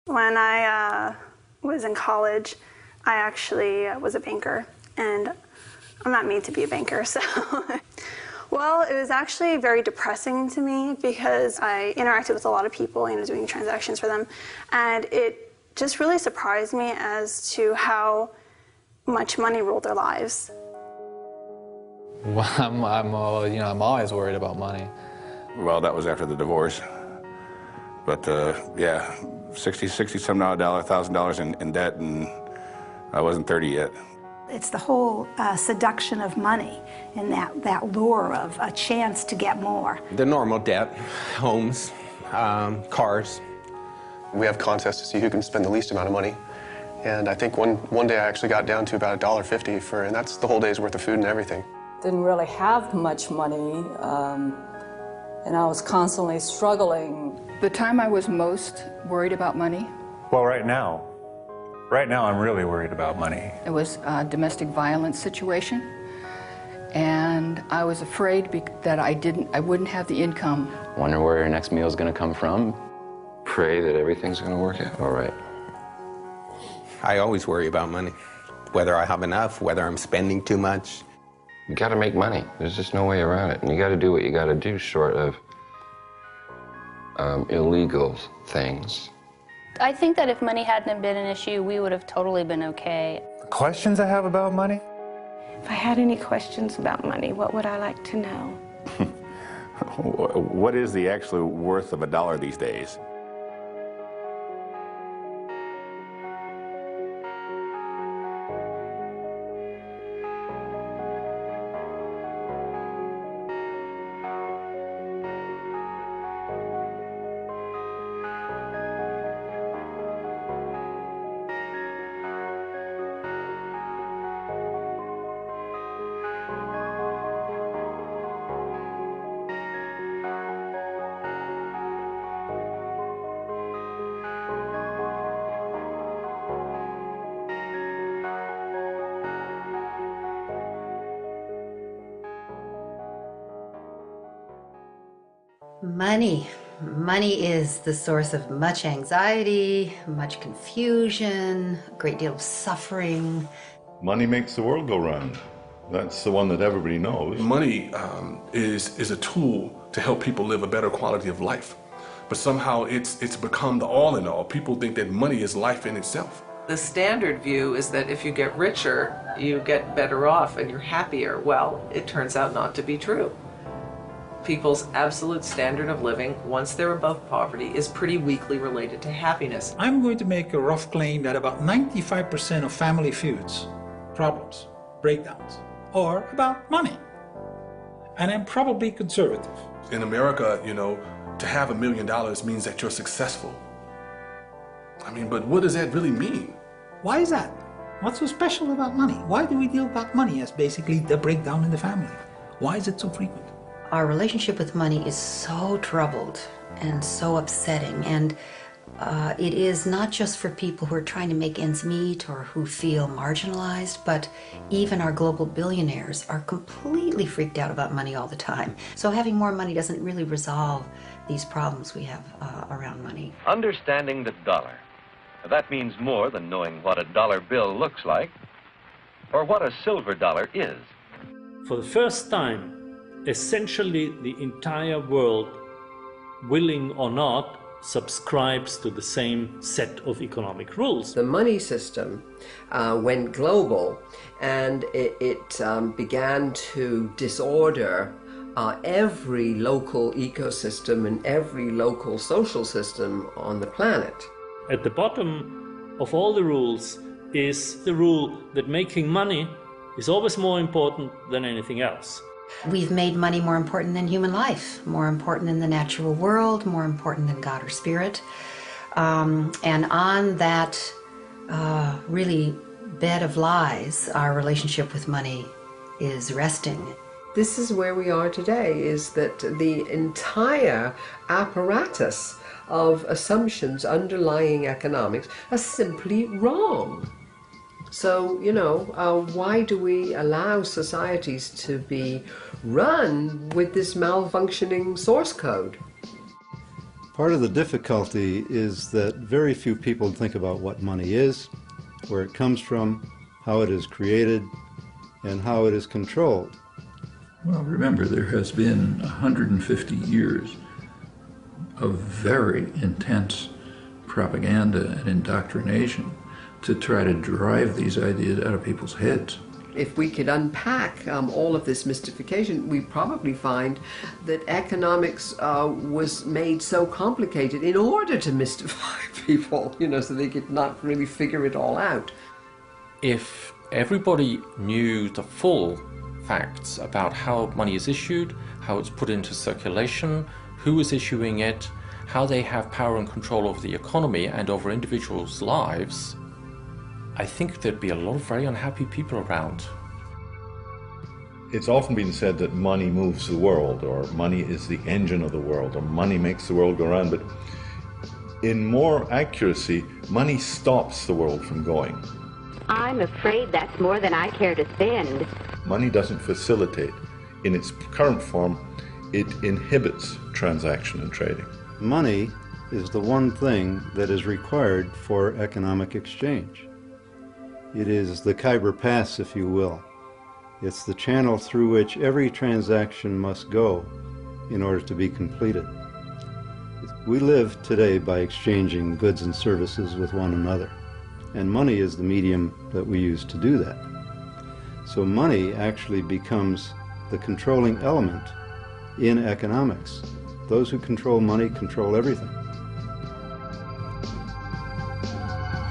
When I was in college, I actually was a banker, and I'm not made to be a banker, so. Well, it was actually very depressing to me because I interacted with a lot of people, doing transactions for them, and it just really surprised me as to how much money ruled their lives. Well, I'm always worried about money. Well, that was after the divorce. But yeah, $1,000 in debt, and I wasn't 30 yet. It's the whole seduction of money and that lure of a chance to get more. The normal debt, homes, cars. We have contests to see who can spend the least amount of money. And I think one day I actually got down to about $1.50 and that's the whole day's worth of food and everything. Didn't really have much money, and I was constantly struggling. The time I was most worried about money? Well, right now I'm really worried about money. It was a domestic violence situation, and I was afraid that I wouldn't have the income. Wonder where your next meal is going to come from. Pray that everything's going to work out all right. I always worry about money, whether I have enough, whether I'm spending too much. You got to make money. There's just no way around it. And you got to do what you got to do short of illegal things. I think that if money hadn't been an issue, we would have totally been okay. The questions I have about money? If I had any questions about money, what would I like to know? What is the actual worth of $1 these days? Money is the source of much anxiety, much confusion, a great deal of suffering. Money makes the world go round. That's the one that everybody knows. Money is a tool to help people live a better quality of life. But somehow it's become the all in all. People think that money is life in itself. The standard view is that if you get richer, you get better off and you're happier. Well, it turns out not to be true. People's absolute standard of living, once they're above poverty, is pretty weakly related to happiness. I'm going to make a rough claim that about 95% of family feuds, problems, breakdowns, are about money. And I'm probably conservative. In America, to have $1 million means that you're successful. I mean, but what does that really mean? Why is that? What's so special about money? Why do we deal about money as basically the breakdown in the family? Why is it so frequent? Our relationship with money is so troubled and so upsetting, and it is not just for people who are trying to make ends meet or who feel marginalized, but even our global billionaires are completely freaked out about money all the time. So having more money doesn't really resolve these problems we have around money. Understanding the dollar. That means more than knowing what a dollar bill looks like or what a silver dollar is. For the first time, essentially the entire world, willing or not, subscribes to the same set of economic rules. The money system went global, and it began to disorder every local ecosystem and every local social system on the planet. At the bottom of all the rules is the rule that making money is always more important than anything else. We've made money more important than human life, more important than the natural world, more important than God or spirit. And on that really bed of lies, our relationship with money is resting. This is where we are today, is that the entire apparatus of assumptions underlying economics are simply wrong. So, why do we allow societies to be run with this malfunctioning source code? Part of the difficulty is that very few people think about what money is, where it comes from, how it is created, and how it is controlled. Well, remember, there has been 150 years of very intense propaganda and indoctrination to try to drive these ideas out of people's heads. If we could unpack all of this mystification, we probably find that economics was made so complicated in order to mystify people, you know, so they could not really figure it all out. If everybody knew the full facts about how money is issued, how it's put into circulation, who is issuing it, how they have power and control over the economy and over individuals' lives, I think there'd be a lot of very unhappy people around. It's often been said that money moves the world, or money is the engine of the world, or money makes the world go round, but in more accuracy, money stops the world from going. I'm afraid that's more than I care to spend. Money doesn't facilitate. In its current form, it inhibits transaction and trading. Money is the one thing that is required for economic exchange. It is the Khyber Pass, if you will. It's the channel through which every transaction must go in order to be completed. We live today by exchanging goods and services with one another, and money is the medium that we use to do that. So money actually becomes the controlling element in economics. Those who control money control everything.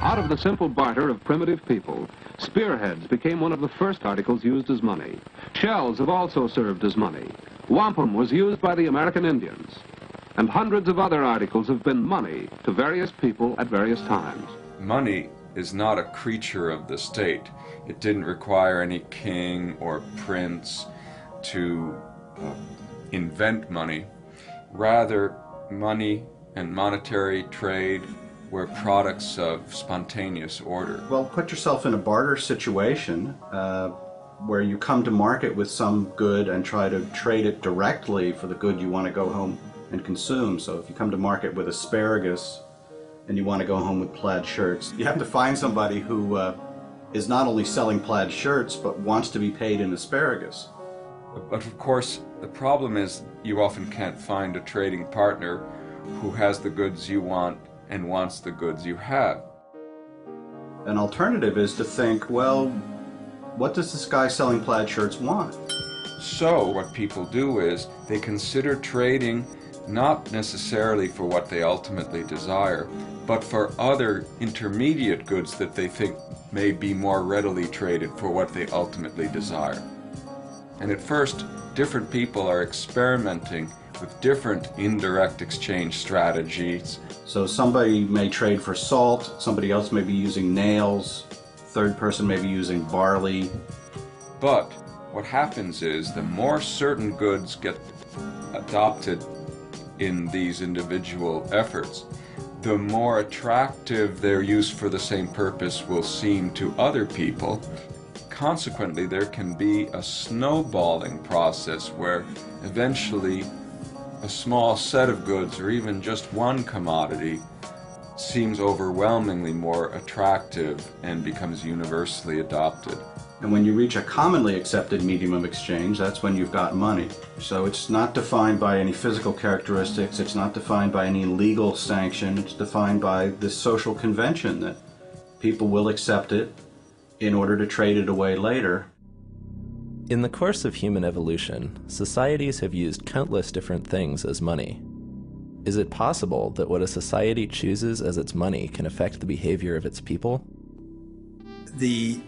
Out of the simple barter of primitive people, spearheads became one of the first articles used as money. Shells have also served as money. Wampum was used by the American Indians. And hundreds of other articles have been money to various people at various times. Money is not a creature of the state. It didn't require any king or prince to invent money. Rather, money and monetary trade were products of spontaneous order. Well, put yourself in a barter situation where you come to market with some good and try to trade it directly for the good you want to go home and consume. So if you come to market with asparagus and you want to go home with plaid shirts, you have to find somebody who is not only selling plaid shirts but wants to be paid in asparagus. But of course, the problem is you often can't find a trading partner who has the goods you want and wants the goods you have. An alternative is to think, well, what does this guy selling plaid shirts want? So what people do is they consider trading not necessarily for what they ultimately desire, but for other intermediate goods that they think may be more readily traded for what they ultimately desire. And at first, different people are experimenting with different indirect exchange strategies. So somebody may trade for salt, somebody else may be using nails, third person may be using barley. But what happens is the more certain goods get adopted in these individual efforts, the more attractive their use for the same purpose will seem to other people. Consequently, there can be a snowballing process where eventually a small set of goods, or even just one commodity, seems overwhelmingly more attractive and becomes universally adopted. And when you reach a commonly accepted medium of exchange, that's when you've got money. So it's not defined by any physical characteristics, it's not defined by any legal sanction, it's defined by this social convention that people will accept it in order to trade it away later. In the course of human evolution, societies have used countless different things as money. Is it possible that what a society chooses as its money can affect the behavior of its people? The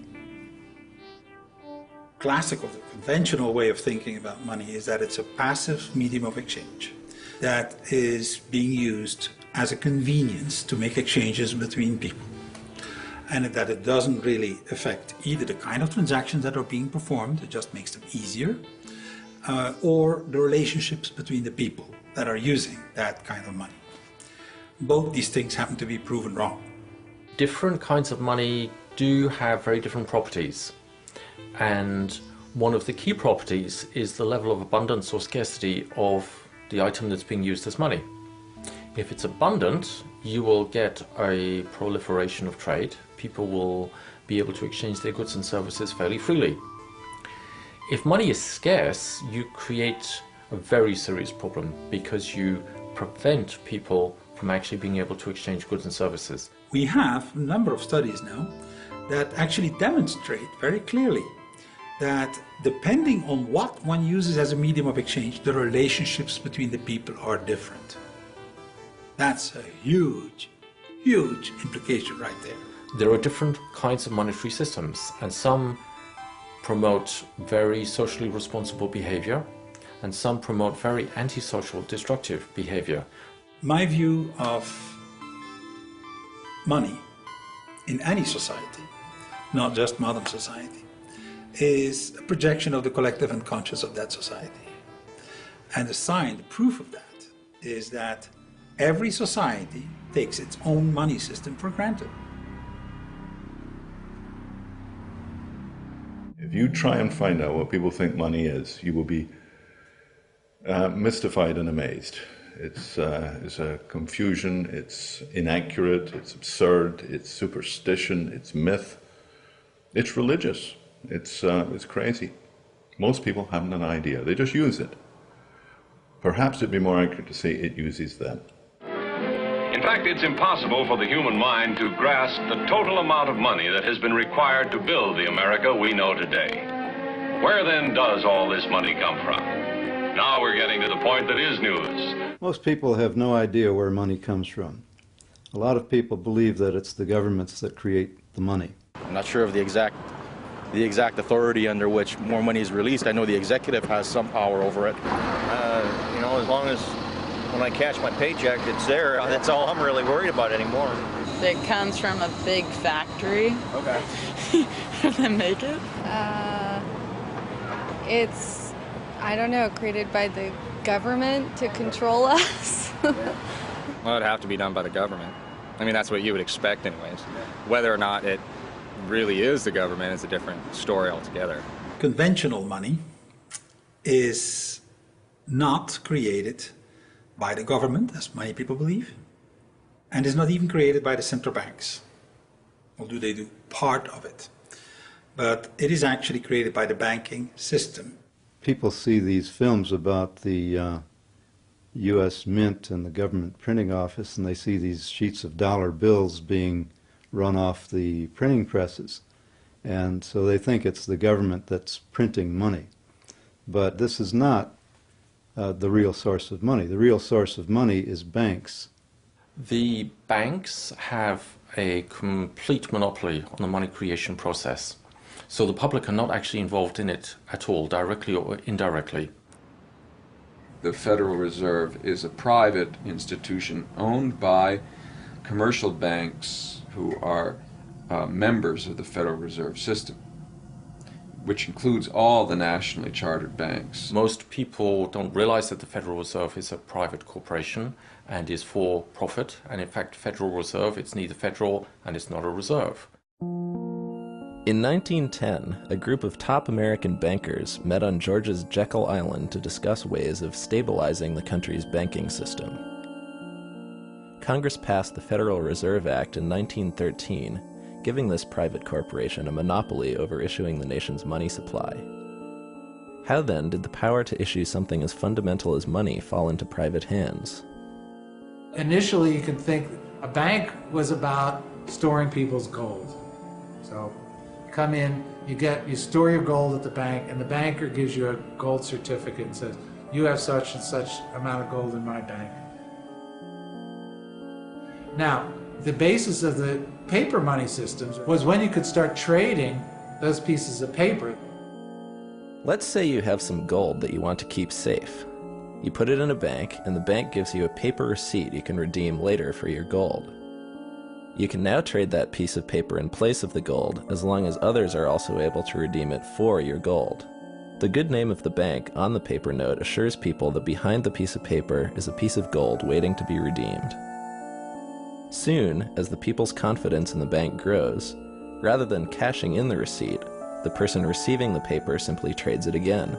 classical, the conventional way of thinking about money is that it's a passive medium of exchange that is being used as a convenience to make exchanges between people, and that it doesn't really affect either the kind of transactions that are being performed, it just makes them easier, or the relationships between the people that are using that kind of money. Both these things happen to be proven wrong. Different kinds of money do have very different properties, and one of the key properties is the level of abundance or scarcity of the item that's being used as money. If it's abundant, you will get a proliferation of trade. People will be able to exchange their goods and services fairly freely. If money is scarce, you create a very serious problem because you prevent people from actually being able to exchange goods and services. We have a number of studies now that actually demonstrate very clearly that depending on what one uses as a medium of exchange, the relationships between the people are different. That's a huge, huge implication right there. There are different kinds of monetary systems, and some promote very socially responsible behavior, and some promote very antisocial, destructive behavior. My view of money in any society, not just modern society, is a projection of the collective unconscious of that society. And the sign, the proof of that, is that every society takes its own money system for granted. If you try and find out what people think money is, you will be mystified and amazed. It's a confusion, it's inaccurate, it's absurd, it's superstition, it's myth, it's religious, it's crazy. Most people haven't an idea, they just use it. Perhaps it'd be more accurate to say it uses them. In fact, it's impossible for the human mind to grasp the total amount of money that has been required to build the America we know today. Where then does all this money come from? Now we're getting to the point that is news. Most people have no idea where money comes from. A lot of people believe that it's the governments that create the money. I'm not sure of the exact authority under which more money is released. I know the executive has some power over it. You know, as long as when I cash my paycheck, it's there. That's all I'm really worried about anymore. It comes from a big factory. Okay. They make it? It's, I don't know, created by the government to control us. Well, it'd have to be done by the government. I mean, that's what you would expect anyways. Whether or not it really is the government is a different story altogether. Conventional money is not created by the government, as many people believe, and is not even created by the central banks. Although they do part of it. But it is actually created by the banking system. People see these films about the U.S. Mint and the government printing office, and they see these sheets of dollar bills being run off the printing presses. And so they think it's the government that's printing money. But this is not the real source of money. The real source of money is banks. The banks have a complete monopoly on the money creation process. So the public are not actually involved in it at all, directly or indirectly. The Federal Reserve is a private institution owned by commercial banks who are members of the Federal Reserve System, which includes all the nationally chartered banks. Most people don't realize that the Federal Reserve is a private corporation and is for profit. And in fact, Federal Reserve, it's neither federal and it's not a reserve. In 1910, a group of top American bankers met on Georgia's Jekyll Island to discuss ways of stabilizing the country's banking system. Congress passed the Federal Reserve Act in 1913, giving this private corporation a monopoly over issuing the nation's money supply. How then did the power to issue something as fundamental as money fall into private hands? Initially, you could think a bank was about storing people's gold. So you come in, you store your gold at the bank, and the banker gives you a gold certificate and says, you have such and such amount of gold in my bank. Now, the basis of the paper money systems was when you could start trading those pieces of paper. Let's say you have some gold that you want to keep safe. You put it in a bank, and the bank gives you a paper receipt you can redeem later for your gold. You can now trade that piece of paper in place of the gold, as long as others are also able to redeem it for your gold. The good name of the bank on the paper note assures people that behind the piece of paper is a piece of gold waiting to be redeemed. Soon, as the people's confidence in the bank grows, rather than cashing in the receipt, the person receiving the paper simply trades it again.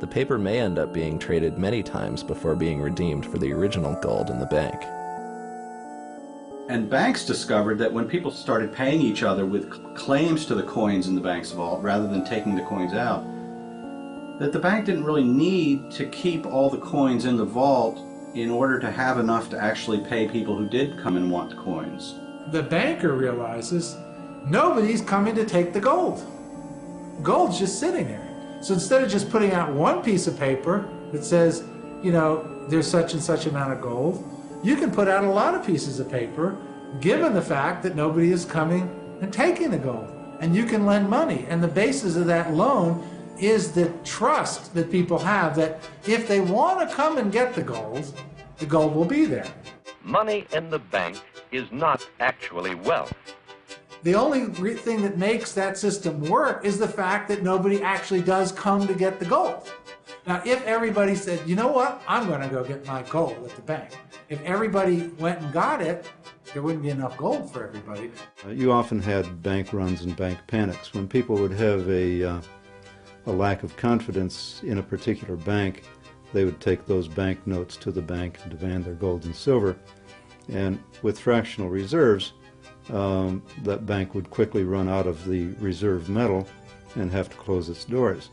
the paper may end up being traded many times before being redeemed for the original gold in the bank. And banks discovered that when people started paying each other with claims to the coins in the bank's vault rather than taking the coins out, that the bank didn't really need to keep all the coins in the vault in order to have enough to actually pay people who did come and want the coins. The banker realizes nobody's coming to take the gold. Gold's just sitting there. So instead of just putting out one piece of paper that says, you know, there's such and such amount of gold, you can put out a lot of pieces of paper given the fact that nobody is coming and taking the gold. And you can lend money. And the basis of that loan is the trust that people have that if they want to come and get the gold will be there. Money in the bank is not actually wealth. The only thing that makes that system work is the fact that nobody actually does come to get the gold. Now, if everybody said, you know what, I'm going to go get my gold at the bank. If everybody went and got it, there wouldn't be enough gold for everybody. You often had bank runs and bank panics. When people would have a lack of confidence in a particular bank, they would take those bank notes to the bank and demand their gold and silver. And with fractional reserves, that bank would quickly run out of the reserve metal and have to close its doors.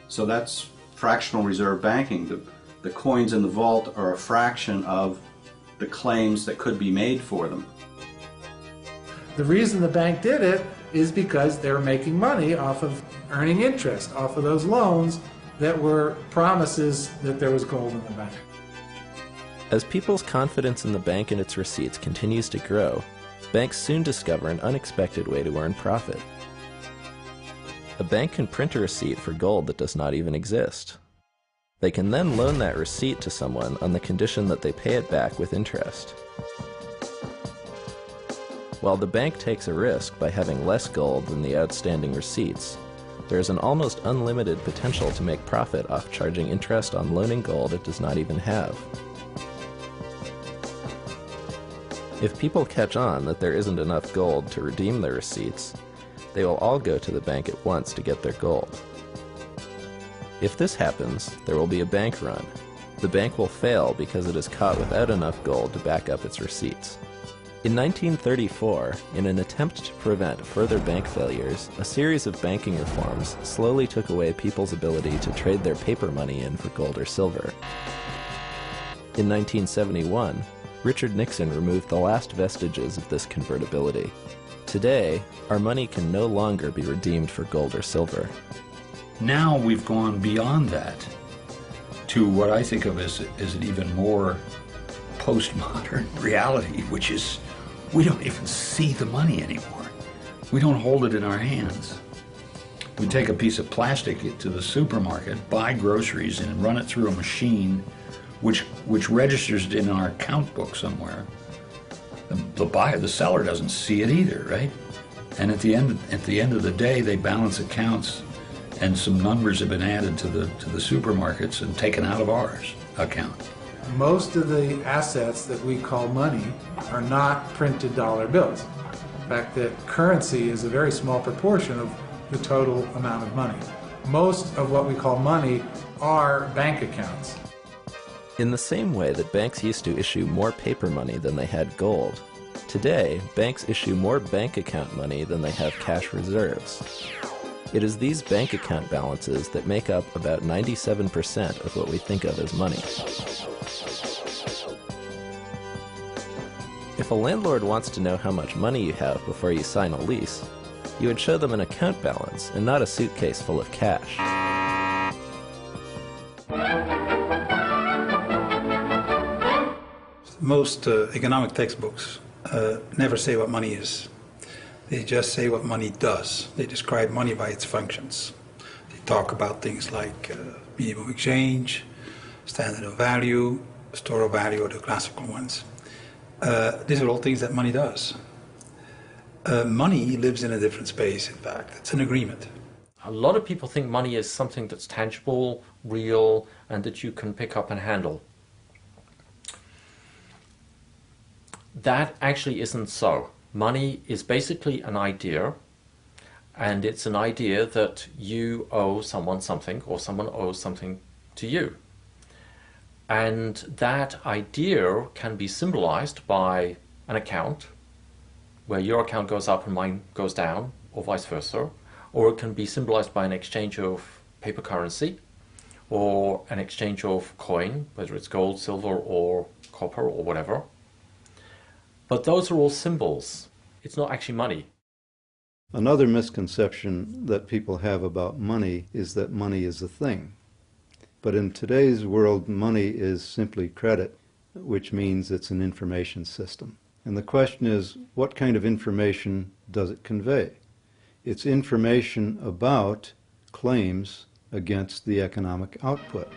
So that's fractional reserve banking. The coins in the vault are a fraction of the claims that could be made for them. The reason the bank did it is because they were making money off of earning interest, off of those loans that were promises that there was gold in the bank. As people's confidence in the bank and its receipts continues to grow, banks soon discover an unexpected way to earn profit. A bank can print a receipt for gold that does not even exist. They can then loan that receipt to someone on the condition that they pay it back with interest. While the bank takes a risk by having less gold than the outstanding receipts, there is an almost unlimited potential to make profit off charging interest on loaning gold it does not even have. If people catch on that there isn't enough gold to redeem their receipts, they will all go to the bank at once to get their gold. If this happens, there will be a bank run. The bank will fail because it is caught without enough gold to back up its receipts. In 1934, in an attempt to prevent further bank failures, a series of banking reforms slowly took away people's ability to trade their paper money in for gold or silver. In 1971, Richard Nixon removed the last vestiges of this convertibility. Today, our money can no longer be redeemed for gold or silver. Now we've gone beyond that to what I think of as an even more postmodern reality, which is we don't even see the money anymore. We don't hold it in our hands. We take a piece of plastic to the supermarket, buy groceries, and run it through a machine which registers it in our account book somewhere. The seller doesn't see it either, right? And at the end of the day, they balance accounts, and some numbers have been added to the supermarkets and taken out of ours account. Most of the assets that we call money are not printed dollar bills. In fact, that currency is a very small proportion of the total amount of money. Most of what we call money are bank accounts. In the same way that banks used to issue more paper money than they had gold, today banks issue more bank account money than they have cash reserves. It is these bank account balances that make up about 97% of what we think of as money. If a landlord wants to know how much money you have before you sign a lease, you would show them an account balance and not a suitcase full of cash. Most economic textbooks never say what money is. They just say what money does. They describe money by its functions. They talk about things like medium of exchange, standard of value, store of value, or the classical ones. These are all things that money does. Money lives in a different space, in fact. It's an agreement. A lot of people think money is something that's tangible, real, and that you can pick up and handle. That actually isn't so. Money is basically an idea, And it's an idea that you owe someone something or someone owes something to you. And that idea can be symbolized by an account, where your account goes up and mine goes down, or vice versa. Or it can be symbolized by an exchange of paper currency, or an exchange of coin, whether it's gold, silver, or copper, or whatever. But those are all symbols. It's not actually money. Another misconception that people have about money is that money is a thing. But in today's world, money is simply credit, which means it's an information system. And the question is, what kind of information does it convey? It's information about claims against the economic output.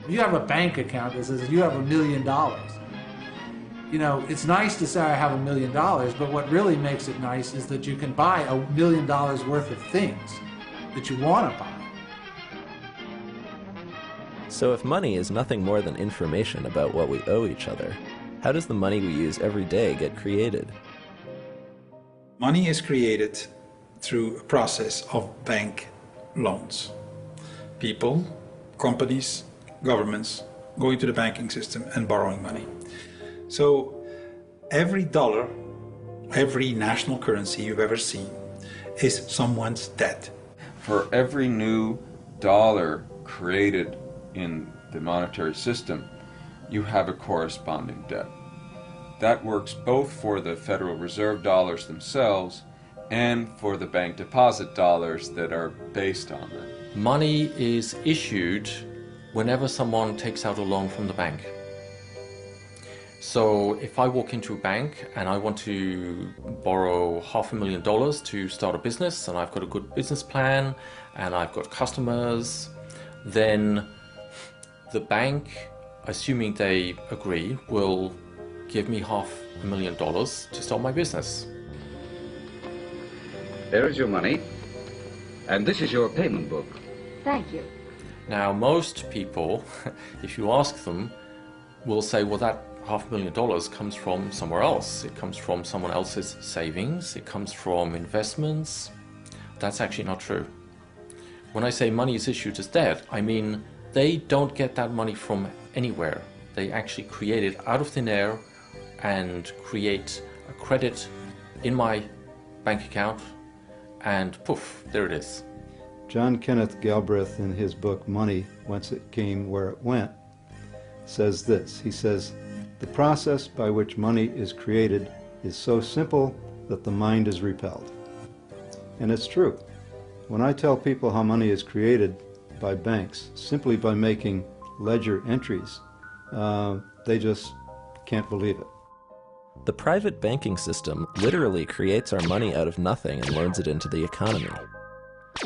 You have a bank account that says you have $1 million. You know, it's nice to say I have $1 million, but what really makes it nice is that you can buy $1 million worth of things that you want to buy. So if money is nothing more than information about what we owe each other, how does the money we use every day get created? Money is created through a process of bank loans. People, companies, governments going to the banking system and borrowing money. So every dollar, every national currency you've ever seen is someone's debt. For every new dollar created in the monetary system, you have a corresponding debt. That works both for the Federal Reserve dollars themselves and for the bank deposit dollars that are based on them. Money is issued whenever someone takes out a loan from the bank. So if I walk into a bank and I want to borrow $500,000 to start a business, and I've got a good business plan and I've got customers, then the bank, assuming they agree, will give me $500,000 to start my business. There is your money, and this is your payment book. Thank you. Now, most people, if you ask them, will say, well, that $500,000 comes from somewhere else. It comes from someone else's savings. It comes from investments. That's actually not true. When I say money is issued as debt, I mean they don't get that money from anywhere. They actually create it out of thin air and create a credit in my bank account, and poof, there it is. John Kenneth Galbraith, in his book Money, Whence It Came, Where It Went, says this. He says, "The process by which money is created is so simple that the mind is repelled." And it's true. When I tell people how money is created by banks, simply by making ledger entries, they just can't believe it. The private banking system literally creates our money out of nothing and loads it into the economy.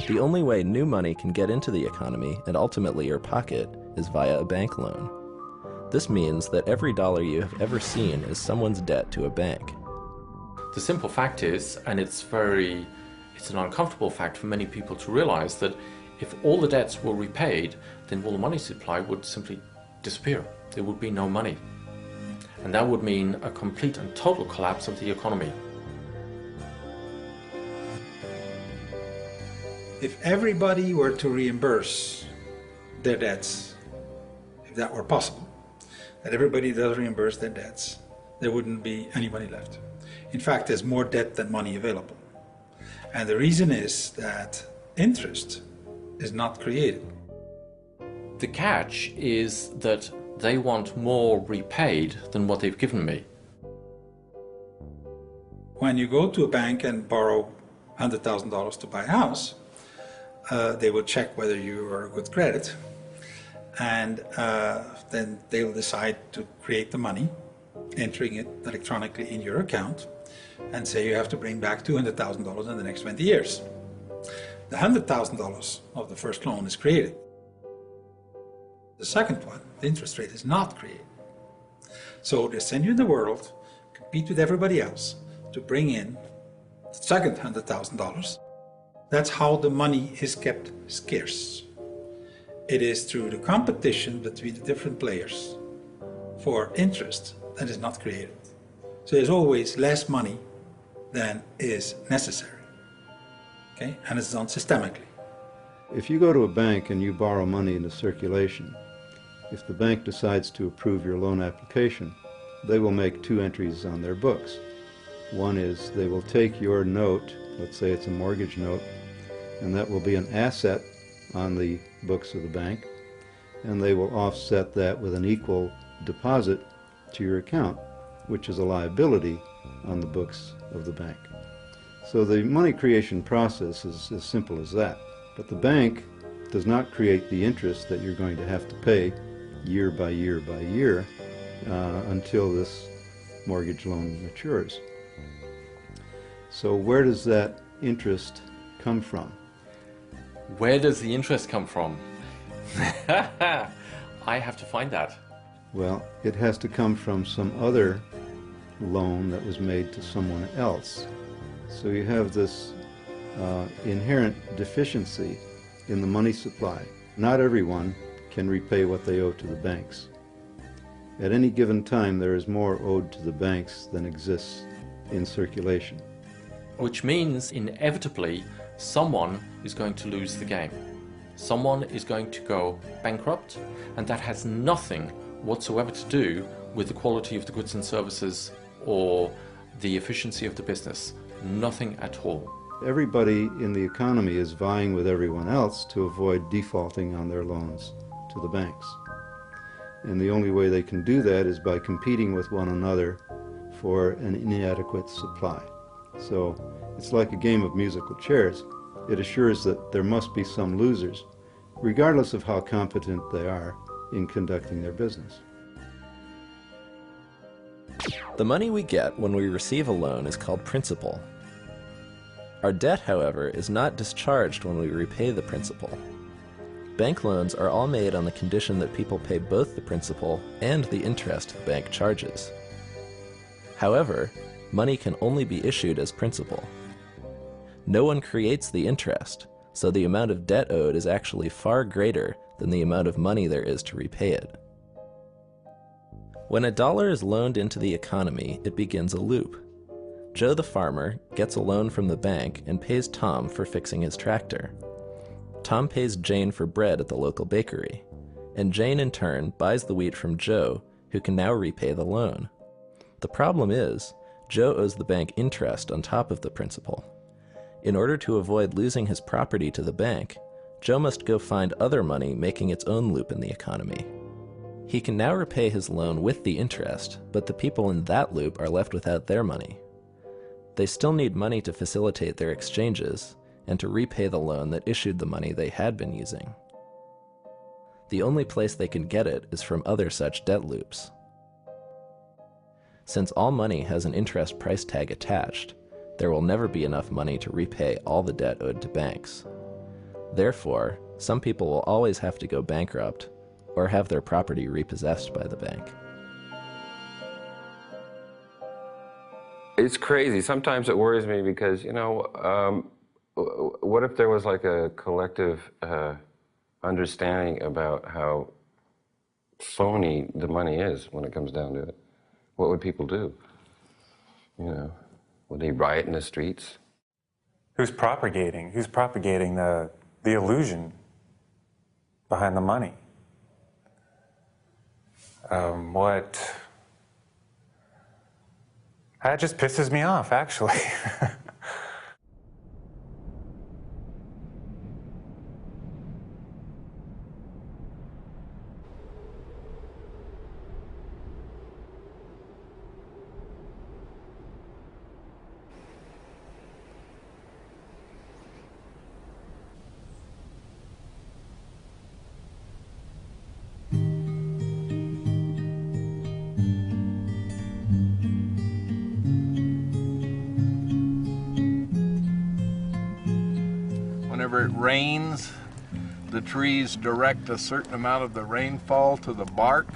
The only way new money can get into the economy and ultimately your pocket is via a bank loan. This means that every dollar you have ever seen is someone's debt to a bank. The simple fact is, and it's an uncomfortable fact for many people to realize, that if all the debts were repaid, then all the money supply would simply disappear. There would be no money. And that would mean a complete and total collapse of the economy. If everybody were to reimburse their debts, if that were possible, that everybody does reimburse their debts, there wouldn't be any money left. In fact, there's more debt than money available. And the reason is that interest is not created. The catch is that they want more repaid than what they've given me. When you go to a bank and borrow $100,000 to buy a house, they will check whether you are a good credit, and then they'll decide to create the money, entering it electronically in your account, and say you have to bring back $200,000 in the next 20 years. The $100,000 of the first loan is created. The second one, the interest rate, is not created. So they send you in the world, compete with everybody else to bring in the second $100,000. That's how the money is kept scarce. It is through the competition between the different players for interest that is not created. So there's always less money than is necessary. okay? And it's done systemically. If you go to a bank and you borrow money into circulation, if the bank decides to approve your loan application, they will make two entries on their books. One is they will take your note, let's say it's a mortgage note, and that will be an asset on the books of the bank, and they will offset that with an equal deposit to your account, which is a liability on the books of the bank. So the money creation process is as simple as that. But the bank does not create the interest that you're going to have to pay year by year by year until this mortgage loan matures. So where does that interest come from? Where does the interest come from? I have to find that. Well, it has to come from some other loan that was made to someone else. So you have this inherent deficiency in the money supply. Not everyone can repay what they owe to the banks. At any given time, there is more owed to the banks than exists in circulation. Which means, inevitably, someone is going to lose the game. Someone is going to go bankrupt, and that has nothing whatsoever to do with the quality of the goods and services or the efficiency of the business. Nothing at all. Everybody in the economy is vying with everyone else to avoid defaulting on their loans to the banks. And the only way they can do that is by competing with one another for an inadequate supply. So it's like a game of musical chairs. It assures that there must be some losers, regardless of how competent they are in conducting their business. The money we get when we receive a loan is called principal. Our debt, however, is not discharged when we repay the principal. Bank loans are all made on the condition that people pay both the principal and the interest the bank charges. However, money can only be issued as principal. No one creates the interest, so the amount of debt owed is actually far greater than the amount of money there is to repay it. When a dollar is loaned into the economy, it begins a loop. Joe the farmer gets a loan from the bank and pays Tom for fixing his tractor. Tom pays Jane for bread at the local bakery, and Jane in turn buys the wheat from Joe, who can now repay the loan. The problem is, Joe owes the bank interest on top of the principal. In order to avoid losing his property to the bank, Joe must go find other money making its own loop in the economy. He can now repay his loan with the interest, but the people in that loop are left without their money. They still need money to facilitate their exchanges and to repay the loan that issued the money they had been using. The only place they can get it is from other such debt loops. Since all money has an interest price tag attached, there will never be enough money to repay all the debt owed to banks. Therefore, some people will always have to go bankrupt or have their property repossessed by the bank. It's crazy. Sometimes it worries me because, you know, what if there was like a collective understanding about how phony the money is when it comes down to it? What would people do? You know, would they riot in the streets? Who's propagating the illusion behind the money? That just pisses me off, actually. Whenever it rains, the trees direct a certain amount of the rainfall to the bark,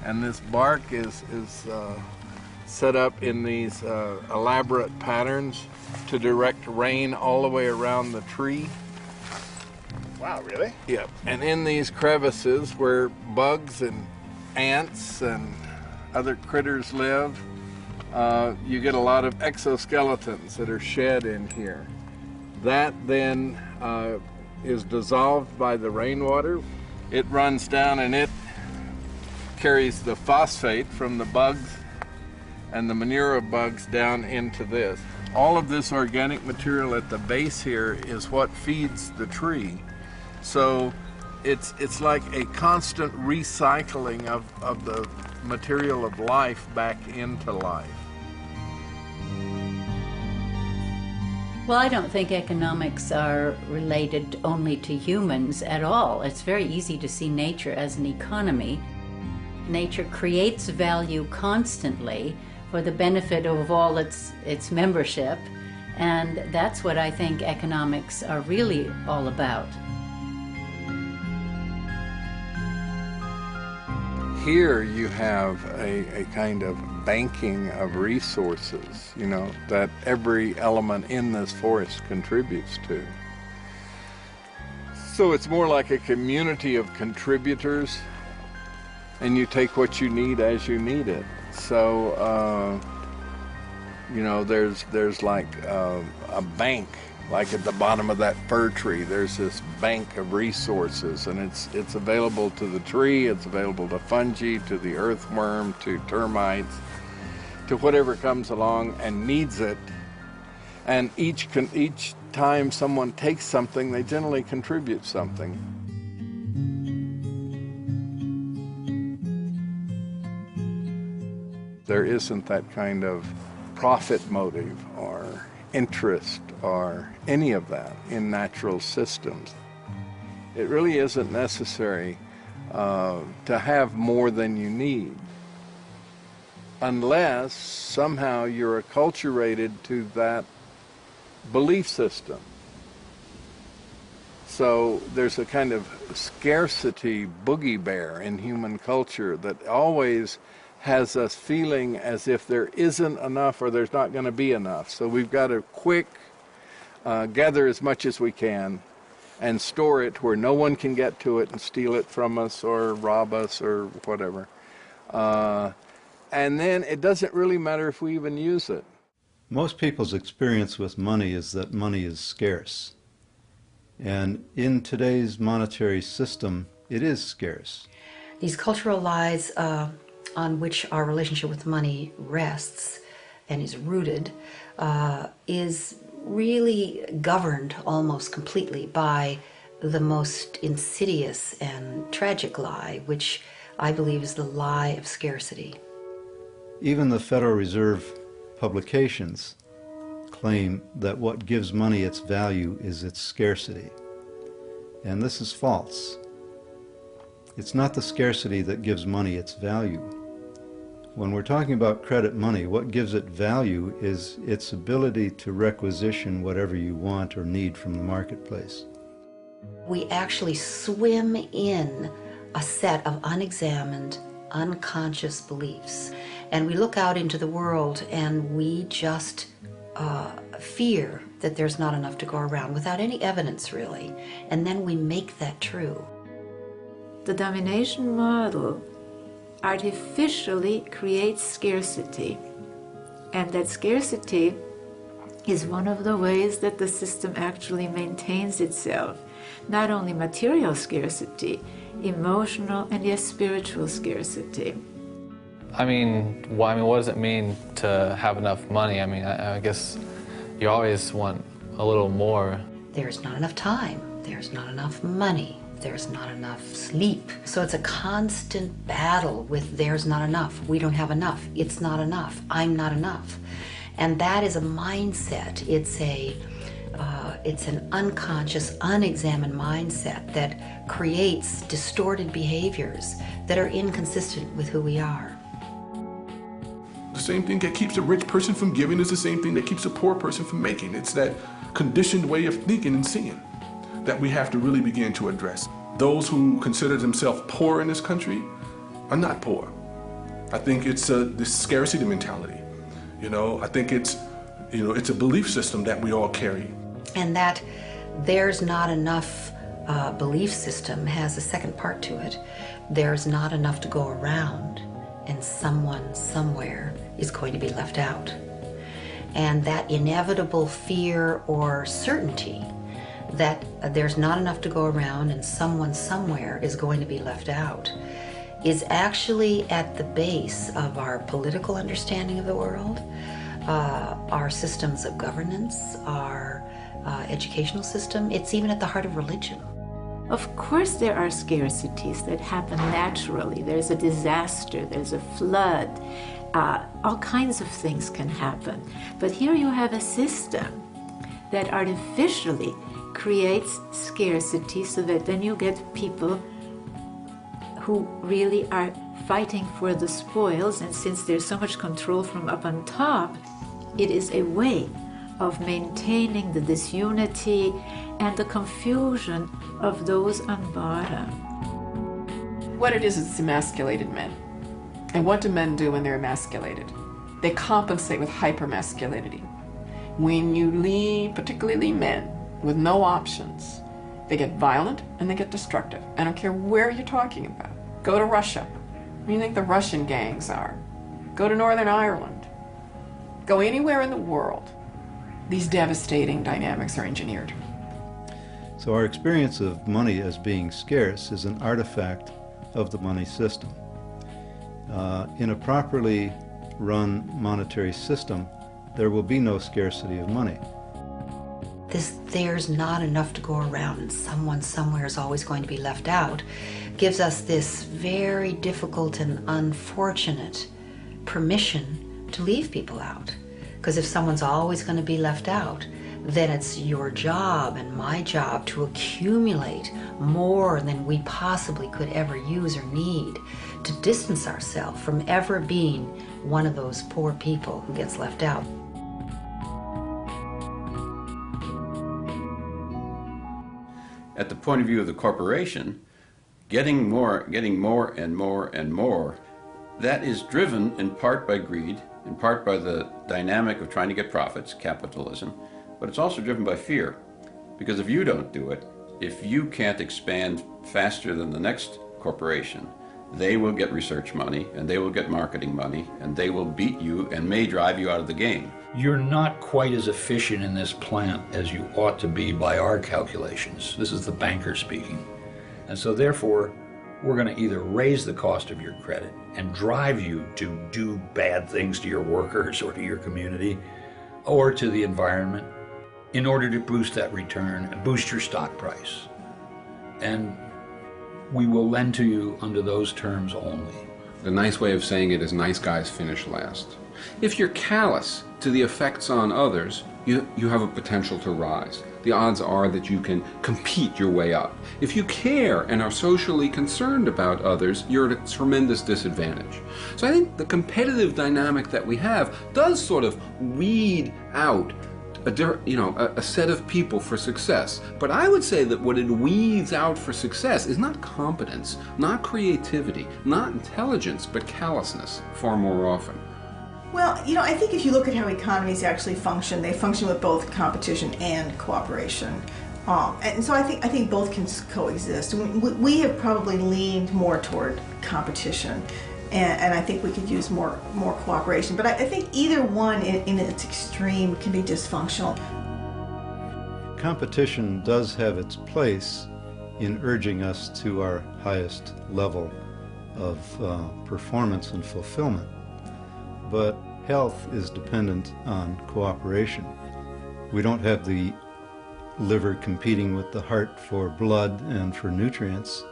and this bark is set up in these elaborate patterns to direct rain all the way around the tree. Wow, really? Yep. And in these crevices where bugs and ants and other critters live, you get a lot of exoskeletons that are shed in here. That then is dissolved by the rainwater. It runs down and it carries the phosphate from the bugs and the manure of bugs down into this. All of this organic material at the base here is what feeds the tree. So it's like a constant recycling of the material of life back into life. Well, I don't think economics are related only to humans at all. It's very easy to see nature as an economy. Nature creates value constantly for the benefit of all its membership, and that's what I think economics are really all about. Here you have a kind of banking of resources, you know, that every element in this forest contributes to. So it's more like a community of contributors, and you take what you need as you need it. So, you know, there's like a bank, like at the bottom of that fir tree, there's this bank of resources, and it's available to the tree, it's available to fungi, to the earthworm, to termites, to whatever comes along and needs it. And each time someone takes something, they generally contribute something. There isn't that kind of profit motive or interest or any of that in natural systems. It really isn't necessary to have more than you need, unless somehow you're acculturated to that belief system. So there's a kind of scarcity boogie bear in human culture that always has us feeling as if there isn't enough or there's not going to be enough. So we've got to gather as much as we can and store it where no one can get to it and steal it from us or rob us or whatever. And then it doesn't really matter if we even use it. Most people's experience with money is that money is scarce. And in today's monetary system, it is scarce. These cultural lies on which our relationship with money rests and is rooted is really governed almost completely by the most insidious and tragic lie, which I believe is the lie of scarcity. Even the Federal Reserve publications claim that what gives money its value is its scarcity. And this is false. It's not the scarcity that gives money its value. When we're talking about credit money, what gives it value is its ability to requisition whatever you want or need from the marketplace. We actually swim in a set of unexamined, unconscious beliefs. And we look out into the world and we just fear that there's not enough to go around without any evidence, really. And then we make that true. The domination model artificially creates scarcity, and that scarcity is one of the ways that the system actually maintains itself. Not only material scarcity, emotional and yes, spiritual scarcity. I mean, what does it mean to have enough money? I mean, I guess you always want a little more. There's not enough time, there's not enough money, there's not enough sleep. So it's a constant battle with there's not enough, we don't have enough, it's not enough, I'm not enough. And that is a mindset. It's an unconscious, unexamined mindset that creates distorted behaviors that are inconsistent with who we are. The same thing that keeps a rich person from giving is the same thing that keeps a poor person from making. It's that conditioned way of thinking and seeing that we have to really begin to address. Those who consider themselves poor in this country are not poor. I think it's this scarcity mentality. You know, I think it's a belief system that we all carry. And that there's not enough belief system has a second part to it. There's not enough to go around, and someone somewhere is going to be left out. And that inevitable fear or certainty that there's not enough to go around and someone somewhere is going to be left out is actually at the base of our political understanding of the world, our systems of governance, our educational system. It's even at the heart of religion. Of course there are scarcities that happen naturally. There's a disaster, there's a flood, all kinds of things can happen. But here you have a system that artificially creates scarcity so that then you get people who really are fighting for the spoils, and since there's so much control from up on top, it is a way of maintaining the disunity and the confusion of those on bottom. What it is, it's emasculated men. And what do men do when they're emasculated? They compensate with hypermasculinity. When you leave, particularly men, with no options, they get violent and they get destructive. I don't care where you're talking about. Go to Russia. Where do you think the Russian gangs are? Go to Northern Ireland. Go anywhere in the world. These devastating dynamics are engineered. So our experience of money as being scarce is an artifact of the money system. In a properly run monetary system, there will be no scarcity of money. There's not enough to go around and someone somewhere is always going to be left out gives us this very difficult and unfortunate permission to leave people out. Because if someone's always going to be left out, then it's your job and my job to accumulate more than we possibly could ever use or need to distance ourselves from ever being one of those poor people who gets left out. At the point of view of the corporation, getting more and more and more, that is driven in part by greed, in part by the dynamic of trying to get profits, capitalism, but it's also driven by fear. Because if you don't do it, if you can't expand faster than the next corporation, they will get research money, and they will get marketing money, and they will beat you and may drive you out of the game. You're not quite as efficient in this plant as you ought to be by our calculations. This is the banker speaking. And so therefore, we're going to either raise the cost of your credit and drive you to do bad things to your workers or to your community or to the environment in order to boost that return and boost your stock price. And we will lend to you under those terms only. The nice way of saying it is nice guys finish last. If you're callous to the effects on others, you have a potential to rise. The odds are that you can compete your way up. If you care and are socially concerned about others, you're at a tremendous disadvantage. So I think the competitive dynamic that we have does sort of weed out a set of people for success. But I would say that what it weeds out for success is not competence, not creativity, not intelligence, but callousness far more often. Well, I think if you look at how economies actually function, they function with both competition and cooperation. And so I think both can coexist. We have probably leaned more toward competition, and I think we could use more cooperation. But I think either one in its extreme can be dysfunctional. Competition does have its place in urging us to our highest level of performance and fulfillment. But health is dependent on cooperation. We don't have the liver competing with the heart for blood and for nutrients.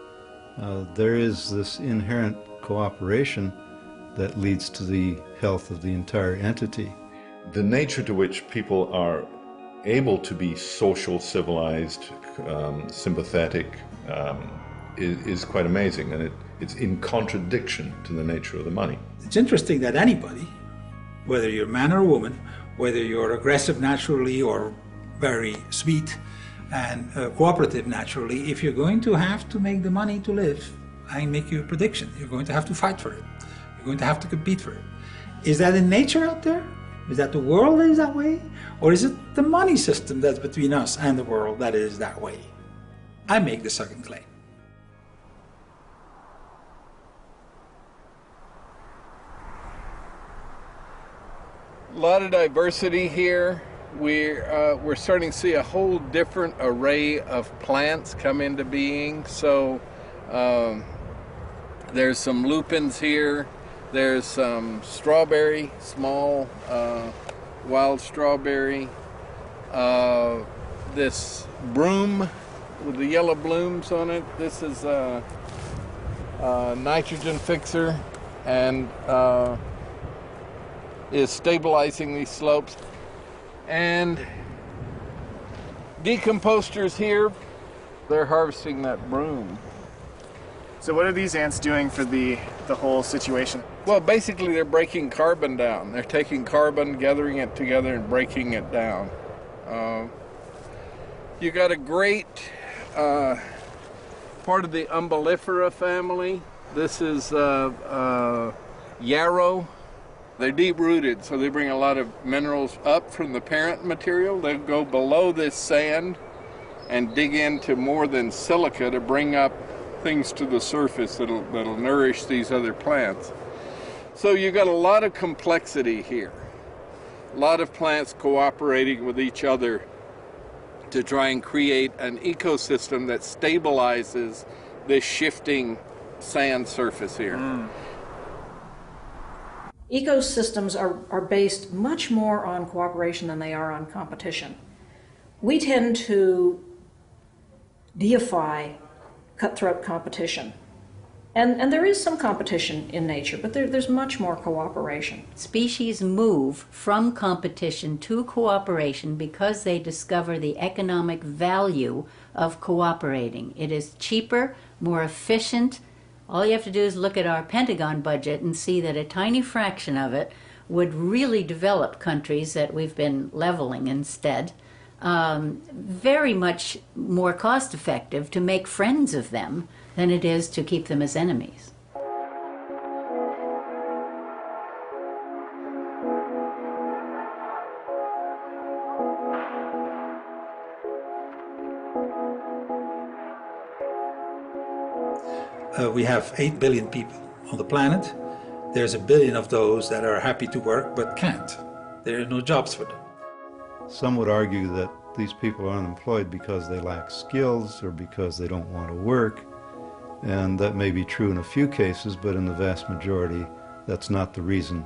There is this inherent cooperation that leads to the health of the entire entity. The nature to which people are able to be social, civilized, sympathetic, is quite amazing, and it's in contradiction to the nature of the money. It's interesting that anybody, whether you're a man or a woman, whether you're aggressive naturally or very sweet and cooperative naturally, if you're going to have to make the money to live, I make you a prediction, you're going to have to fight for it. You're going to have to compete for it. Is that in nature out there? Is that the world that is that way? Or is it the money system that's between us and the world that is that way? I make the second claim. A lot of diversity here. We're starting to see a whole different array of plants come into being. So there's some lupins here. There's some strawberry, small wild strawberry. This broom with the yellow blooms on it. This is a nitrogen fixer and is stabilizing these slopes. And decomposters here, they're harvesting that broom. So what are these ants doing for the whole situation? Well, basically they're breaking carbon down. They're taking carbon, gathering it together, and breaking it down. You got a great part of the Umbellifera family. This is yarrow. They're deep-rooted, so they bring a lot of minerals up from the parent material. They go below this sand and dig into more than silica to bring up things to the surface that'll nourish these other plants. So you got a lot of complexity here. A lot of plants cooperating with each other to try and create an ecosystem that stabilizes this shifting sand surface here. Ecosystems are based much more on cooperation than they are on competition. We tend to deify cutthroat competition. And there is some competition in nature, but there's much more cooperation. Species move from competition to cooperation because they discover the economic value of cooperating. It is cheaper, more efficient. All you have to do is look at our Pentagon budget and see that a tiny fraction of it would really develop countries that we've been leveling instead. Very much more cost effective to make friends of them than it is to keep them as enemies. We have 8 billion people on the planet. There's 1 billion of those that are happy to work but can't. There are no jobs for them. Some would argue that these people are unemployed because they lack skills or because they don't want to work. And that may be true in a few cases, but in the vast majority, that's not the reason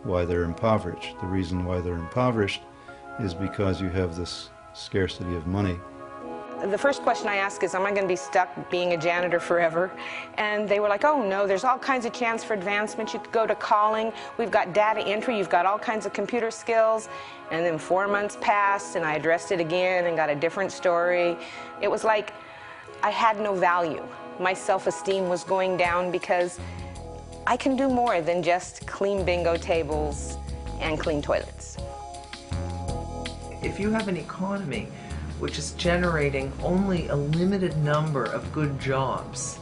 why they're impoverished. The reason why they're impoverished is because you have this scarcity of money. The first question I ask is, am I going to be stuck being a janitor forever? And they were like, oh no, there's all kinds of chance for advancement. You could go to calling. We've got data entry. You've got all kinds of computer skills. And then 4 months passed and I addressed it again and got a different story. It was like I had no value. My self-esteem was going down because I can do more than just clean bingo tables and clean toilets. If you have an economy which is generating only a limited number of good jobs,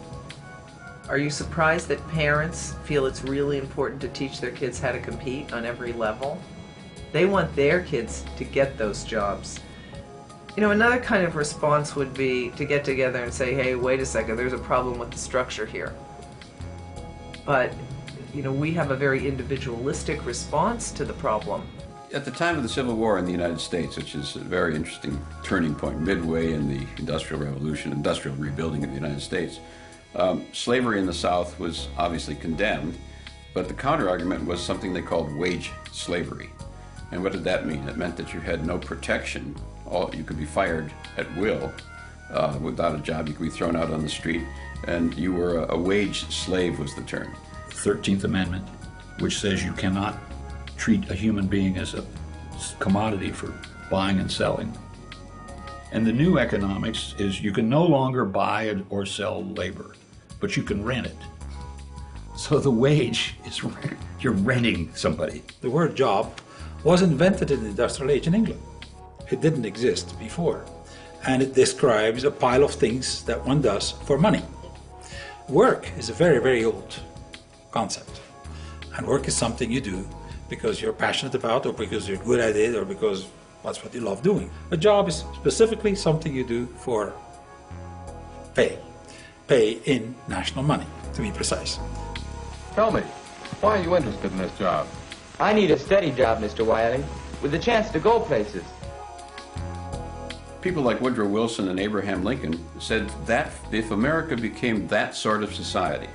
are you surprised that parents feel it's really important to teach their kids how to compete on every level? They want their kids to get those jobs. You know, another kind of response would be to get together and say, hey, wait a second, there's a problem with the structure here. But, you know, we have a very individualistic response to the problem. At the time of the Civil War in the United States, which is a very interesting turning point, midway in the Industrial Revolution, industrial rebuilding of the United States, slavery in the South was obviously condemned, but the counter-argument was something they called wage slavery. And what did that mean? It meant that you had no protection. You could be fired at will without a job. You could be thrown out on the street, and you were a wage slave was the term. 13th Amendment, which says you cannot treat a human being as a commodity for buying and selling. And the new economics is you can no longer buy or sell labor, but you can rent it. So the wage is you're renting somebody. The word job was invented in the industrial age in England. It didn't exist before. And it describes a pile of things that one does for money. Work is a very, very old concept. And work is something you do because you're passionate about, or because you're good at it, or because that's what you love doing. A job is specifically something you do for pay. Pay in national money, to be precise. Tell me, why are you interested in this job? I need a steady job, Mr. Wiley, with a chance to go places. People like Woodrow Wilson and Abraham Lincoln said that if America became that sort of society,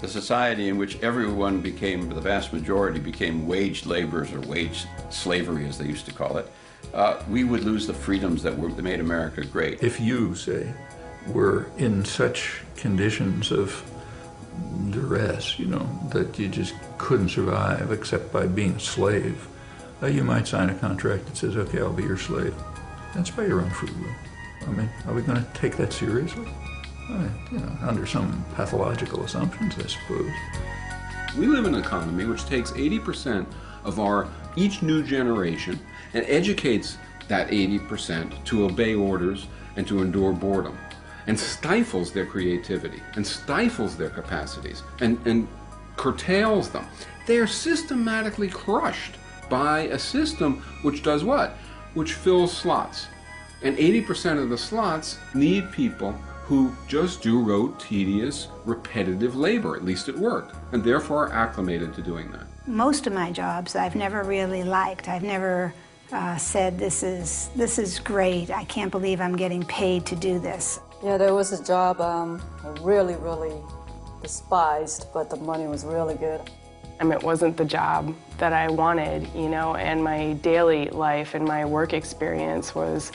the society in which everyone became, the vast majority became wage laborers or wage slavery as they used to call it, we would lose the freedoms that made America great. If you, say, were in such conditions of duress, you know, that you just couldn't survive except by being a slave, you might sign a contract that says, okay, I'll be your slave. That's by your own free will. I mean, are we going to take that seriously? You know, under some pathological assumptions, I suppose. We live in an economy which takes 80% of each new generation and educates that 80% to obey orders and to endure boredom, and stifles their creativity, and stifles their capacities, and curtails them. They are systematically crushed by a system which does what? Which fills slots. And 80% of the slots need people who just do rote, tedious, repetitive labor, at least at work, and therefore are acclimated to doing that. Most of my jobs I've never really liked. I've never said, this is great, I can't believe I'm getting paid to do this. Yeah, there was a job I really, really despised, but the money was really good. It wasn't the job that I wanted, you know, and my daily life and my work experience was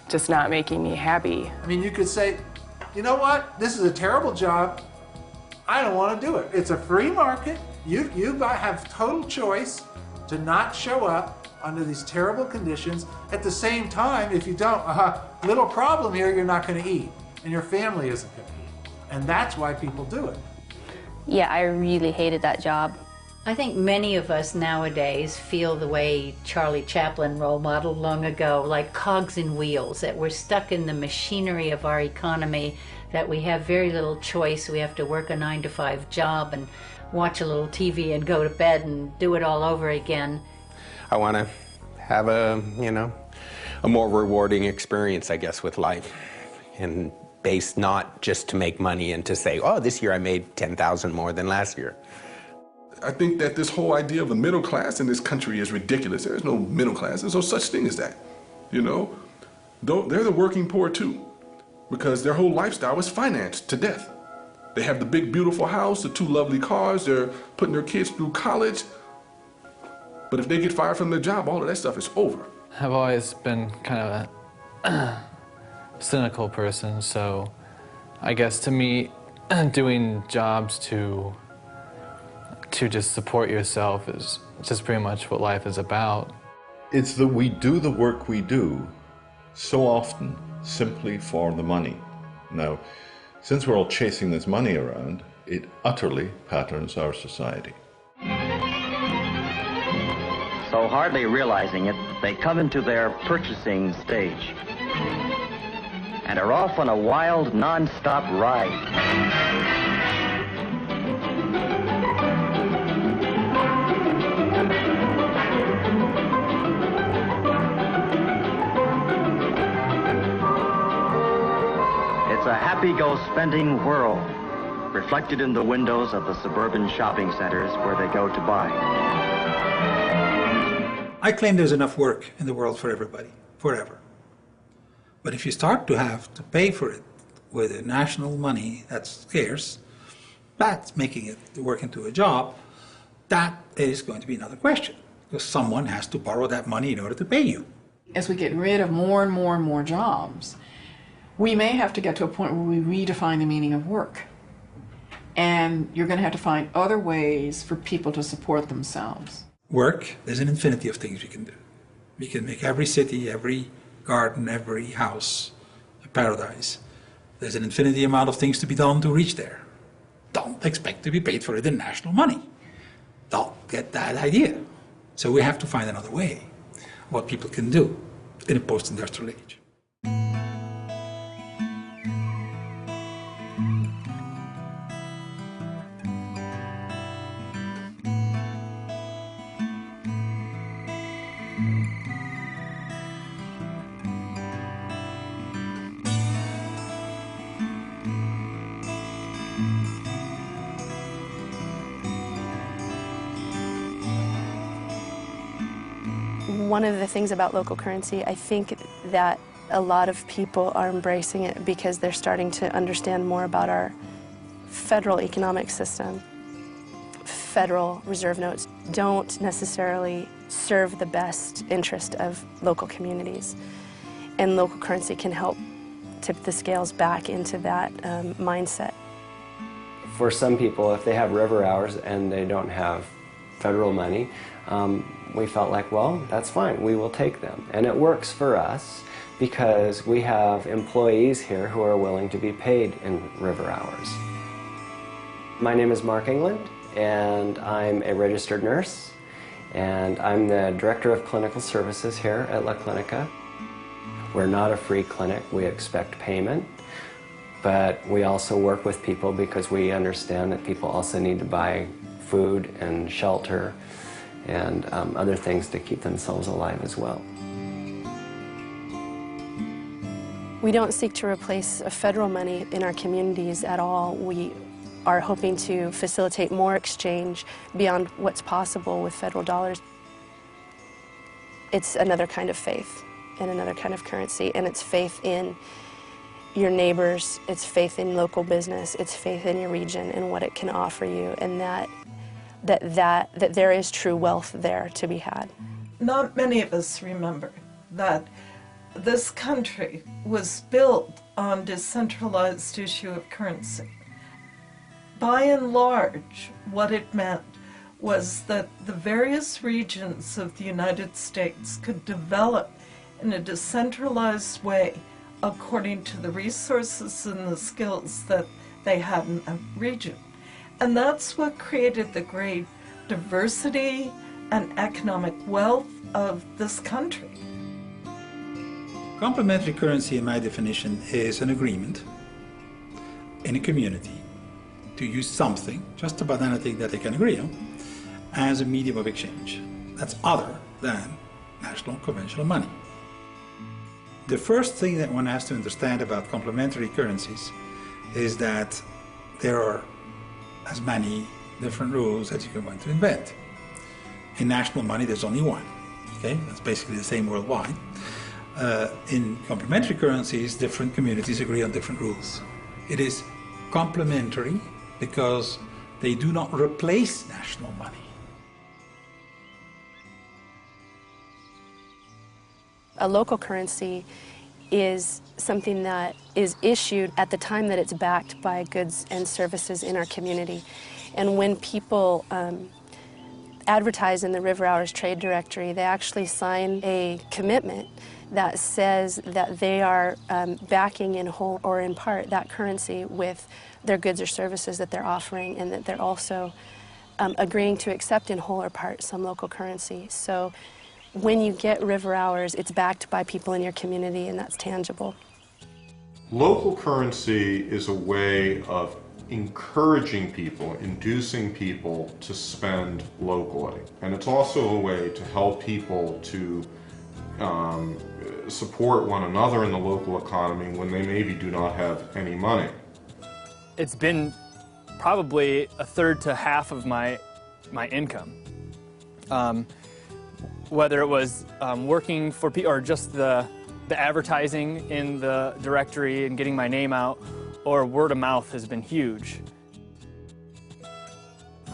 just not making me happy. I mean, you could say, you know what, this is a terrible job, I don't want to do it. It's a free market, you have total choice to not show up under these terrible conditions. At the same time, if you don't, little problem here, you're not going to eat, and your family isn't going to eat. And that's why people do it. Yeah, I really hated that job. I think many of us nowadays feel the way Charlie Chaplin role modeled long ago, like cogs in wheels, that we're stuck in the machinery of our economy, that we have very little choice. We have to work a 9-to-5 job and watch a little TV and go to bed and do it all over again. I want to have a more rewarding experience, I guess, with life, and based not just to make money and to say, oh, this year I made 10,000 more than last year. I think that this whole idea of a middle class in this country is ridiculous. There is no middle class. There's no such thing as that. You know, they're the working poor too, because their whole lifestyle is financed to death. They have the big, beautiful house, the 2 lovely cars. They're putting their kids through college. But if they get fired from their job, all of that stuff is over. I've always been kind of a cynical person, so I guess to me, doing jobs to just support yourself is just pretty much what life is about. It's that we do the work we do so often simply for the money. Now, since we're all chasing this money around, it utterly patterns our society. So hardly realizing it, they come into their purchasing stage and are off on a wild, non-stop ride. It's a happy-go-spending world, reflected in the windows of the suburban shopping centers where they go to buy. I claim there's enough work in the world for everybody, forever. But if you start to have to pay for it with a national money that's scarce, that's making it work into a job, that is going to be another question. Because someone has to borrow that money in order to pay you. As we get rid of more and more and more jobs, we may have to get to a point where we redefine the meaning of work. And you're going to have to find other ways for people to support themselves. Work, there's an infinity of things we can do. We can make every city, every garden, every house a paradise. There's an infinity amount of things to be done to reach there. Don't expect to be paid for it in national money. Don't get that idea. So we have to find another way, what people can do in a post-industrial age. One of the things about local currency, I think that a lot of people are embracing it because they're starting to understand more about our federal economic system. Federal reserve notes don't necessarily serve the best interest of local communities, and local currency can help tip the scales back into that mindset. For some people, if they have river hours and they don't have federal money, we felt like, well, that's fine, we will take them. And it works for us because we have employees here who are willing to be paid in river hours. My name is Mark England, and I'm a registered nurse, and I'm the Director of Clinical Services here at La Clinica. We're not a free clinic, we expect payment, but we also work with people because we understand that people also need to buy food and shelter and other things to keep themselves alive as well. We don't seek to replace federal money in our communities at all. We are hoping to facilitate more exchange beyond what's possible with federal dollars. It's another kind of faith and another kind of currency, and it's faith in your neighbors, it's faith in local business, it's faith in your region and what it can offer you, and that there is true wealth there to be had. Not many of us remember that this country was built on decentralized issue of currency. By and large, what it meant was that the various regions of the United States could develop in a decentralized way according to the resources and the skills that they had in that region. And that's what created the great diversity and economic wealth of this country. Complementary currency, in my definition, is an agreement in a community to use something, just about anything that they can agree on, as a medium of exchange. That's other than national conventional money. The first thing that one has to understand about complementary currencies is that there are as many different rules as you can want to invent. In national money, there's only one. Okay, that's basically the same worldwide. In complementary currencies, different communities agree on different rules. It is complementary because they do not replace national money. A local currency is something that is issued at the time that it's backed by goods and services in our community. And when people advertise in the River Hours Trade Directory, they actually sign a commitment that says that they are backing in whole or in part that currency with their goods or services that they're offering, and that they're also agreeing to accept in whole or part some local currency. So when you get River Hours, it's backed by people in your community, and that's tangible. Local currency is a way of encouraging people, inducing people to spend locally. And it's also a way to help people to support one another in the local economy when they maybe do not have any money. It's been probably a third to half of my income. Whether it was working for people or just the advertising in the directory and getting my name out, or word of mouth has been huge.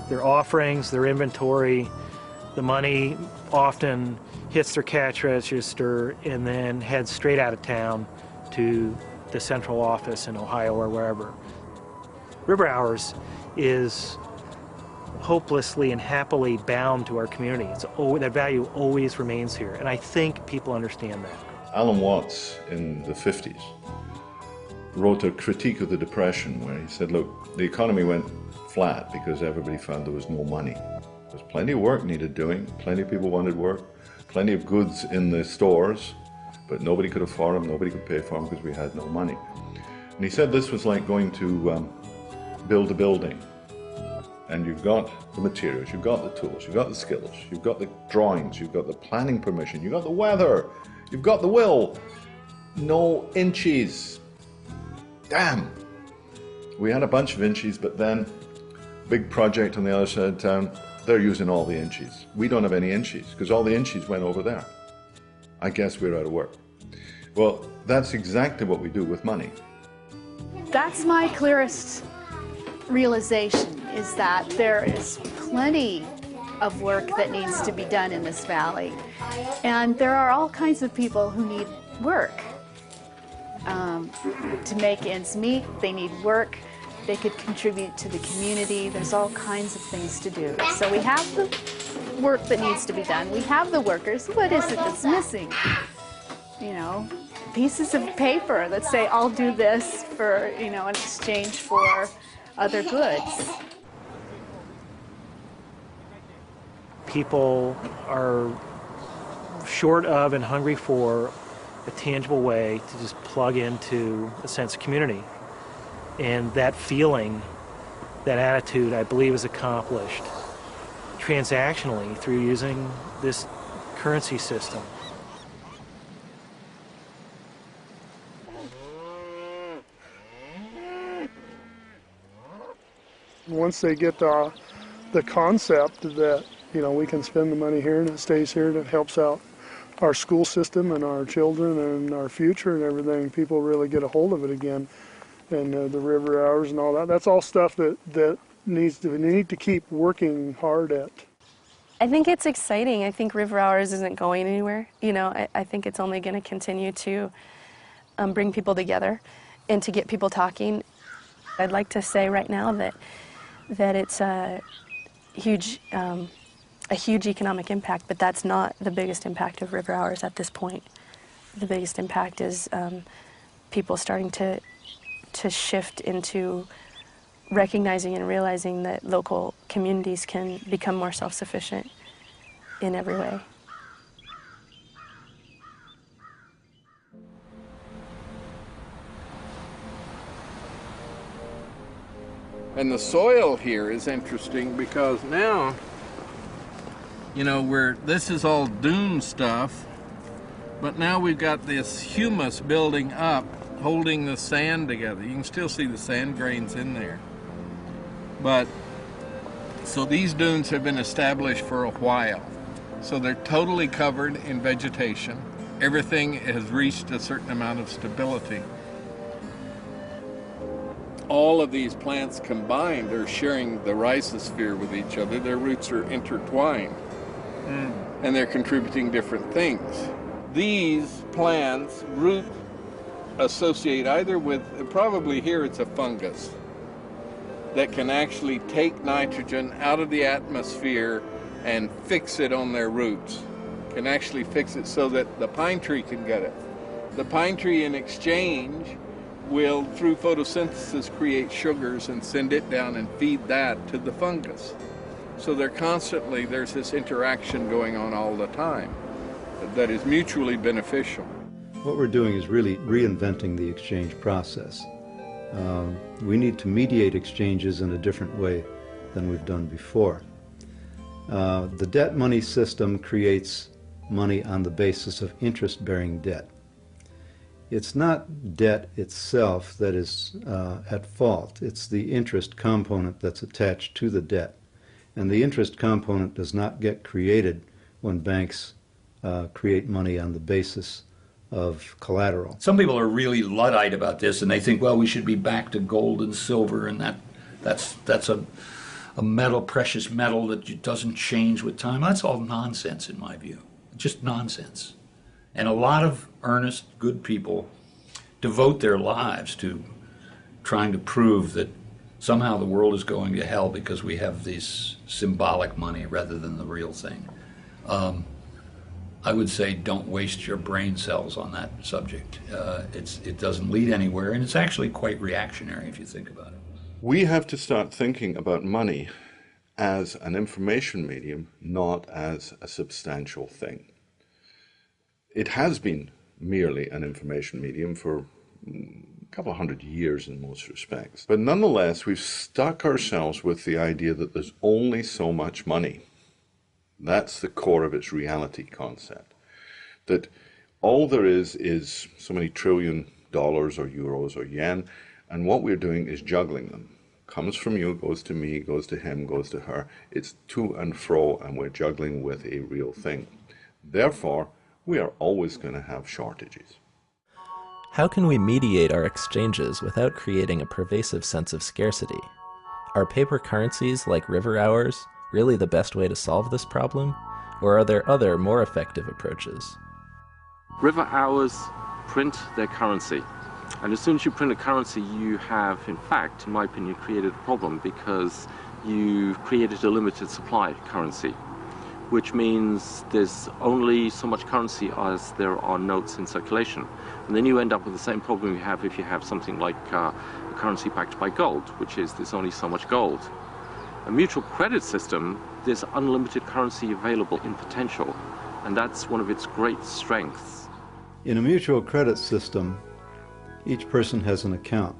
Their offerings, their inventory, the money often hits their cash register and then heads straight out of town to the central office in Ohio or wherever. River Hours is hopelessly and happily bound to our community. That value always remains here, and I think people understand that. Alan Watts in the 50s wrote a critique of the Depression where he said, look, the economy went flat because everybody found there was no money. There's plenty of work needed doing, plenty of people wanted work, plenty of goods in the stores, but nobody could afford them, nobody could pay for them because we had no money. And he said this was like going to build a building. And you've got the materials, you've got the tools, you've got the skills, you've got the drawings, you've got the planning permission, you've got the weather, you've got the will. No inches. Damn. We had a bunch of inches, but then big project on the other side of town, they're using all the inches. We don't have any inches because all the inches went over there. I guess we're out of work. Well, that's exactly what we do with money. That's my clearest realization, is that there is plenty of work that needs to be done in this valley. And there are all kinds of people who need work to make ends meet. They need work. They could contribute to the community. There's all kinds of things to do. So we have the work that needs to be done. We have the workers. What is it that's missing? You know, pieces of paper that say, I'll do this for, you know, in exchange for other goods. People are short of and hungry for a tangible way to just plug into a sense of community. And that feeling, that attitude, I believe, is accomplished transactionally through using this currency system. Once they get the concept that, you know, we can spend the money here and it stays here and it helps out our school system and our children and our future and everything, people really get a hold of it again. And the river hours and all that, that's all stuff that need to keep working hard at. I think it's exciting. I think River Hours isn't going anywhere. You know, I think it's only going to continue to bring people together and to get people talking. I'd like to say right now that it's a huge economic impact, but that's not the biggest impact of River Hours at this point. The biggest impact is people starting to shift into recognizing and realizing that local communities can become more self-sufficient in every way. And the soil here is interesting because now, you know, this is all dune stuff, but now we've got this humus building up, holding the sand together. You can still see the sand grains in there. But, so these dunes have been established for a while. So they're totally covered in vegetation. Everything has reached a certain amount of stability. All of these plants combined are sharing the rhizosphere with each other. Their roots are intertwined. And they're contributing different things. These plants root associate either with, probably here it's a fungus that can actually take nitrogen out of the atmosphere and fix it on their roots. Can actually fix it so that the pine tree can get it. The pine tree in exchange will, through photosynthesis, create sugars and send it down and feed that to the fungus. So there's this interaction going on all the time that is mutually beneficial. What we're doing is really reinventing the exchange process. We need to mediate exchanges in a different way than we've done before. The debt money system creates money on the basis of interest-bearing debt. It's not debt itself that is at fault. It's the interest component that's attached to the debt. And the interest component does not get created when banks create money on the basis of collateral. Some people are really Luddite about this, and they think, well, we should be back to gold and silver, and that's a metal, precious metal that doesn't change with time. That's all nonsense in my view, just nonsense. And a lot of earnest, good people devote their lives to trying to prove that somehow the world is going to hell because we have these symbolic money rather than the real thing. I would say don't waste your brain cells on that subject. It doesn't lead anywhere, and it's actually quite reactionary if you think about it. We have to start thinking about money as an information medium, not as a substantial thing. It has been merely an information medium for a couple of hundred years in most respects. But nonetheless, we've stuck ourselves with the idea that there's only so much money. That's the core of its reality concept. That all there is so many trillion dollars or euros or yen, and what we're doing is juggling them. comes from you, goes to me, goes to him, goes to her. It's to and fro, and we're juggling with a real thing. Therefore, we are always going to have shortages. How can we mediate our exchanges without creating a pervasive sense of scarcity? Are paper currencies like river hours really the best way to solve this problem? Or are there other, more effective approaches? River hours print their currency. And as soon as you print a currency, you have, in fact, in my opinion, created a problem, because you've created a limited supply currency, which means there's only so much currency as there are notes in circulation. And then you end up with the same problem you have if you have something like a currency backed by gold, which is there's only so much gold. A mutual credit system, there's unlimited currency available in potential, and that's one of its great strengths. In a mutual credit system, each person has an account.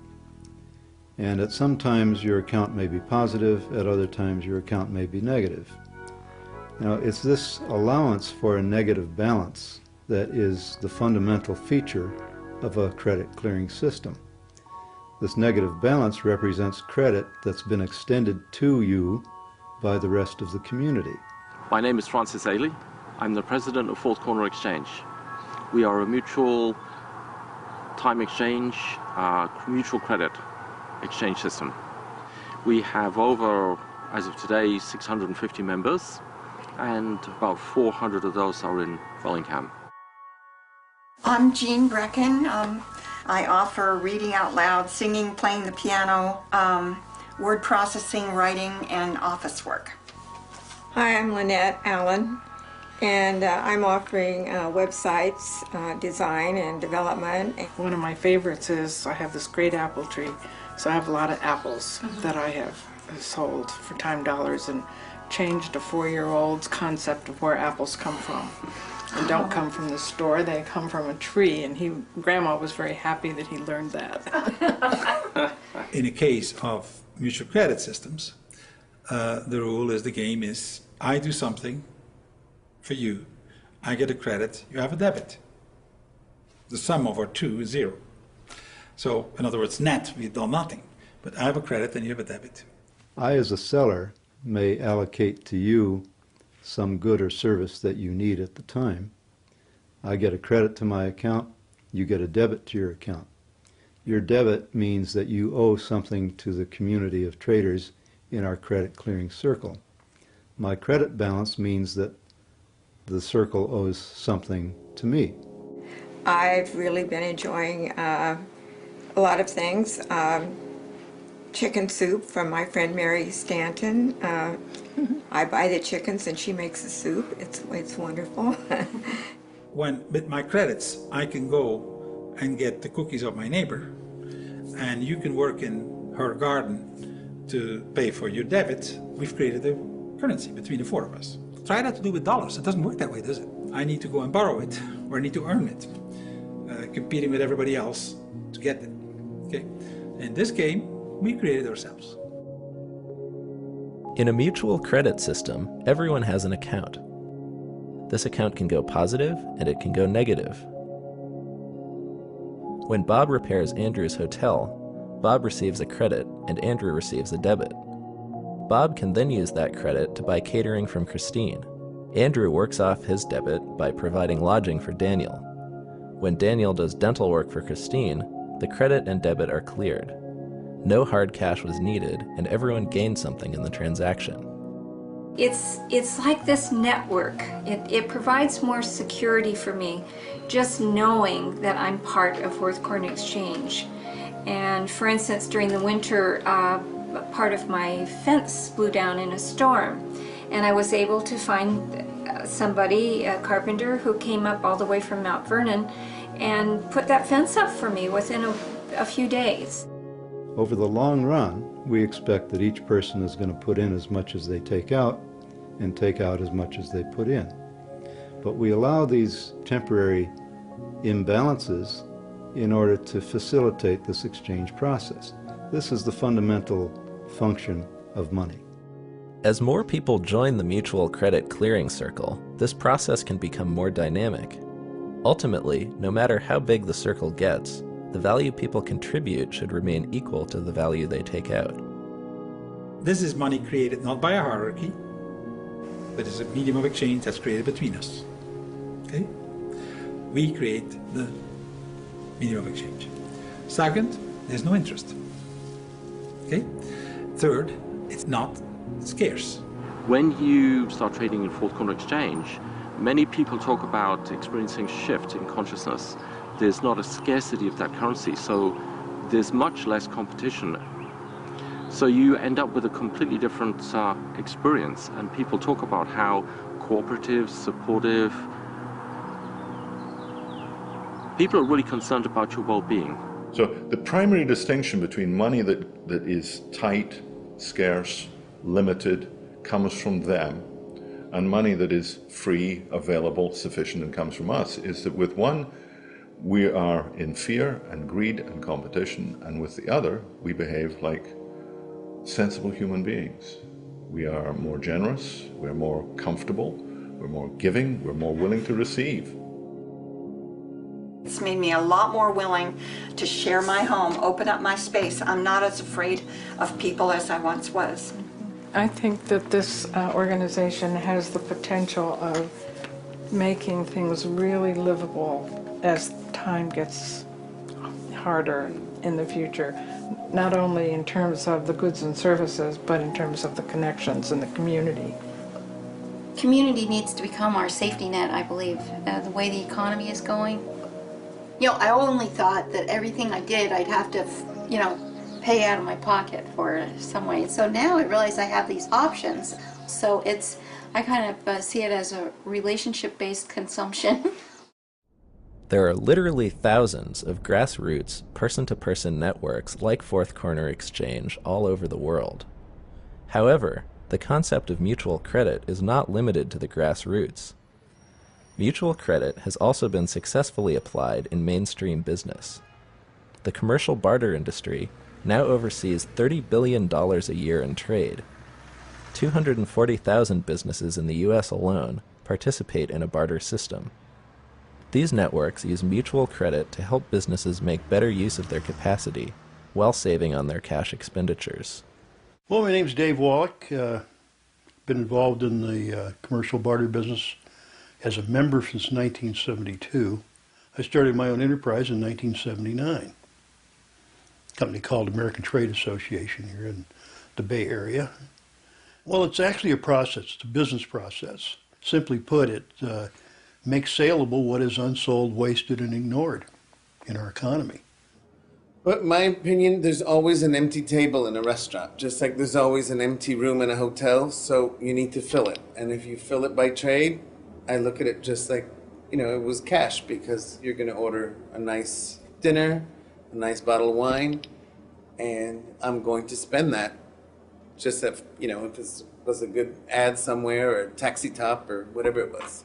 And at some times your account may be positive, at other times your account may be negative. Now, it's this allowance for a negative balance that is the fundamental feature of a credit clearing system. This negative balance represents credit that's been extended to you by the rest of the community. My name is Francis Ailey. I'm the president of Fourth Corner Exchange. We are a mutual time exchange, mutual credit exchange system. We have over, as of today, 650 members, and about 400 of those are in Bellingham. I'm Jean Brecken. I offer reading out loud, singing, playing the piano, word processing, writing, and office work. Hi, I'm Lynette Allen, and I'm offering websites, design and development. One of my favorites is I have this great apple tree, so I have a lot of apples that I have sold for time dollars and changed a 4-year-old's concept of where apples come from. They don't come from the store, they come from a tree, and Grandma was very happy that he learned that. In a case of mutual credit systems, the rule is, the game is, I do something for you, I get a credit, you have a debit. The sum of our two is 0. So, in other words, net, we've done nothing. But I have a credit and you have a debit. I, as a seller, may allocate to you some good or service that you need at the time. I get a credit to my account, you get a debit to your account. Your debit means that you owe something to the community of traders in our credit clearing circle. My credit balance means that the circle owes something to me. I've really been enjoying a lot of things. Chicken soup from my friend Mary Stanton. I buy the chickens and she makes the soup. It's wonderful. When with my credits, I can go and get the cookies of my neighbor, and you can work in her garden to pay for your debit. We've created a currency between the 4 of us. Try that to do with dollars. It doesn't work that way, does it? I need to go and borrow it, or I need to earn it, competing with everybody else to get it. Okay? In this game, we created ourselves. In a mutual credit system, everyone has an account. This account can go positive and it can go negative. When Bob repairs Andrew's hotel, Bob receives a credit and Andrew receives a debit. Bob can then use that credit to buy catering from Christine. Andrew works off his debit by providing lodging for Daniel. When Daniel does dental work for Christine, the credit and debit are cleared. No hard cash was needed, and everyone gained something in the transaction. It's like this network. It provides more security for me, just knowing that I'm part of Fourth Corner Exchange. And for instance, during the winter, part of my fence blew down in a storm, and I was able to find somebody, a carpenter, who came up all the way from Mount Vernon and put that fence up for me within a few days. Over the long run, we expect that each person is going to put in as much as they take out and take out as much as they put in. But we allow these temporary imbalances in order to facilitate this exchange process. This is the fundamental function of money. As more people join the mutual credit clearing circle, this process can become more dynamic. Ultimately, no matter how big the circle gets, the value people contribute should remain equal to the value they take out. This is money created not by a hierarchy, but it's a medium of exchange that's created between us. Okay? We create the medium of exchange. Second, there's no interest. Okay? Third, it's not scarce. When you start trading in fourth corner exchange, many people talk about experiencing shift in consciousness. There's not a scarcity of that currency, so there's much less competition. So you end up with a completely different experience, and people talk about how cooperative, supportive. People are really concerned about your well-being. So the primary distinction between money that is tight, scarce, limited, comes from them, and money that is free, available, sufficient, and comes from us, is that with one, we are in fear and greed and competition, and with the other, we behave like sensible human beings. We are more generous, we're more comfortable, we're more giving, we're more willing to receive. It's made me a lot more willing to share my home, open up my space. I'm not as afraid of people as I once was. I think that this organization has the potential of making things really livable as time gets harder in the future, not only in terms of the goods and services, but in terms of the connections in the community. Community needs to become our safety net, I believe, the way the economy is going. You know, I only thought that everything I did, I'd have to, you know, pay out of my pocket for some way. And so now I realize I have these options. So it's, I kind of see it as a relationship-based consumption. There are literally thousands of grassroots, person-to-person networks like Fourth Corner Exchange all over the world. However, the concept of mutual credit is not limited to the grassroots. Mutual credit has also been successfully applied in mainstream business. The commercial barter industry now oversees $30 billion a year in trade. 240,000 businesses in the US alone participate in a barter system. These networks use mutual credit to help businesses make better use of their capacity while saving on their cash expenditures. Well, my name's Dave Wallach. Been involved in the commercial barter business as a member since 1972. I started my own enterprise in 1979. A company called American Trade Association here in the Bay Area. Well, it's actually a process. It's a business process. Simply put, it makes saleable what is unsold, wasted, and ignored in our economy. But in my opinion, there's always an empty table in a restaurant, just like there's always an empty room in a hotel, so you need to fill it. And if you fill it by trade, I look at it just like, you know, it was cash, because you're going to order a nice dinner, a nice bottle of wine, and I'm going to spend that. Just if, you know, if it was a good ad somewhere or a taxi top or whatever it was.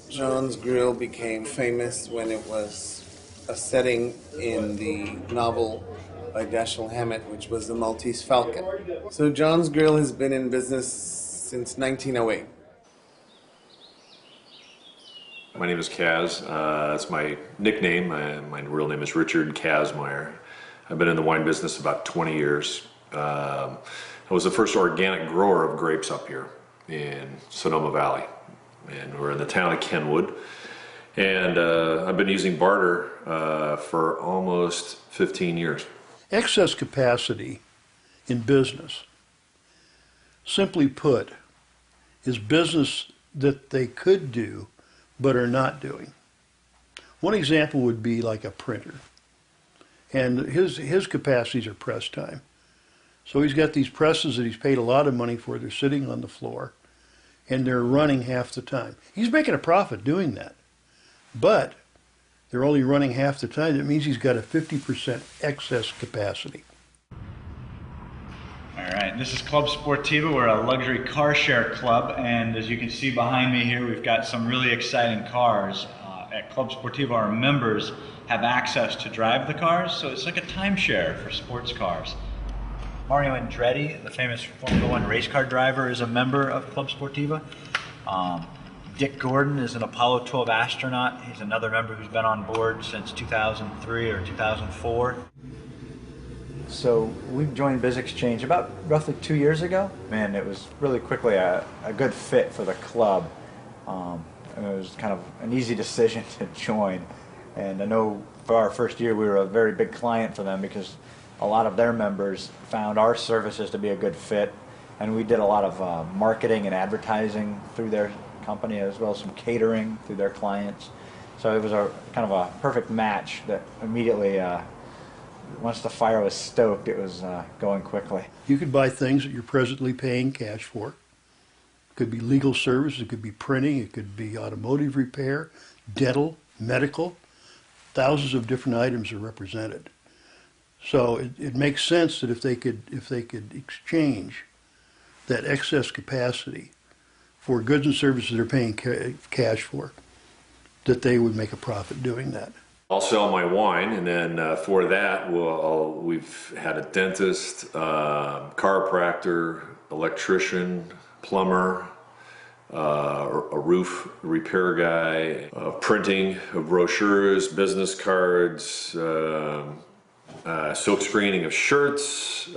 John's Grill became famous when it was a setting in the novel by Dashiell Hammett, which was The Maltese Falcon. So John's Grill has been in business since 1908. My name is Kaz. That's my nickname. My real name is Richard Kazmaier. I've been in the wine business about 20 years. I was the first organic grower of grapes up here in Sonoma Valley. And we're in the town of Kenwood. And I've been using barter for almost 15 years. Excess capacity in business, simply put, is business that they could do but are not doing. One example would be like a printer. And his capacities are press time. So he's got these presses that he's paid a lot of money for. They're sitting on the floor, and they're running half the time. He's making a profit doing that. But they're only running half the time. That means he's got a 50% excess capacity. All right, this is Club Sportiva. We're a luxury car share club, and as you can see behind me here, we've got some really exciting cars. At Club Sportiva, our members have access to drive the cars, so it's like a timeshare for sports cars. Mario Andretti, the famous Formula One race car driver, is a member of Club Sportiva. Dick Gordon is an Apollo 12 astronaut. He's another member who's been on board since 2003 or 2004. So we joined BizExchange about roughly 2 years ago, and it was really quickly a good fit for the club. And it was kind of an easy decision to join. And I know for our first year we were a very big client for them because a lot of their members found our services to be a good fit. And we did a lot of marketing and advertising through their company, as well as some catering through their clients. So it was a kind of a perfect match that immediately, once the fire was stoked, it was going quickly. You could buy things that you're presently paying cash for. It could be legal service, it could be printing, it could be automotive repair, dental, medical. Thousands of different items are represented. So it makes sense that if they could exchange that excess capacity for goods and services they're paying cash for, that they would make a profit doing that. I'll sell my wine, and then for that, we've had a dentist, chiropractor, electrician, plumber, a roof repair guy, printing of brochures, business cards, silk screening of shirts.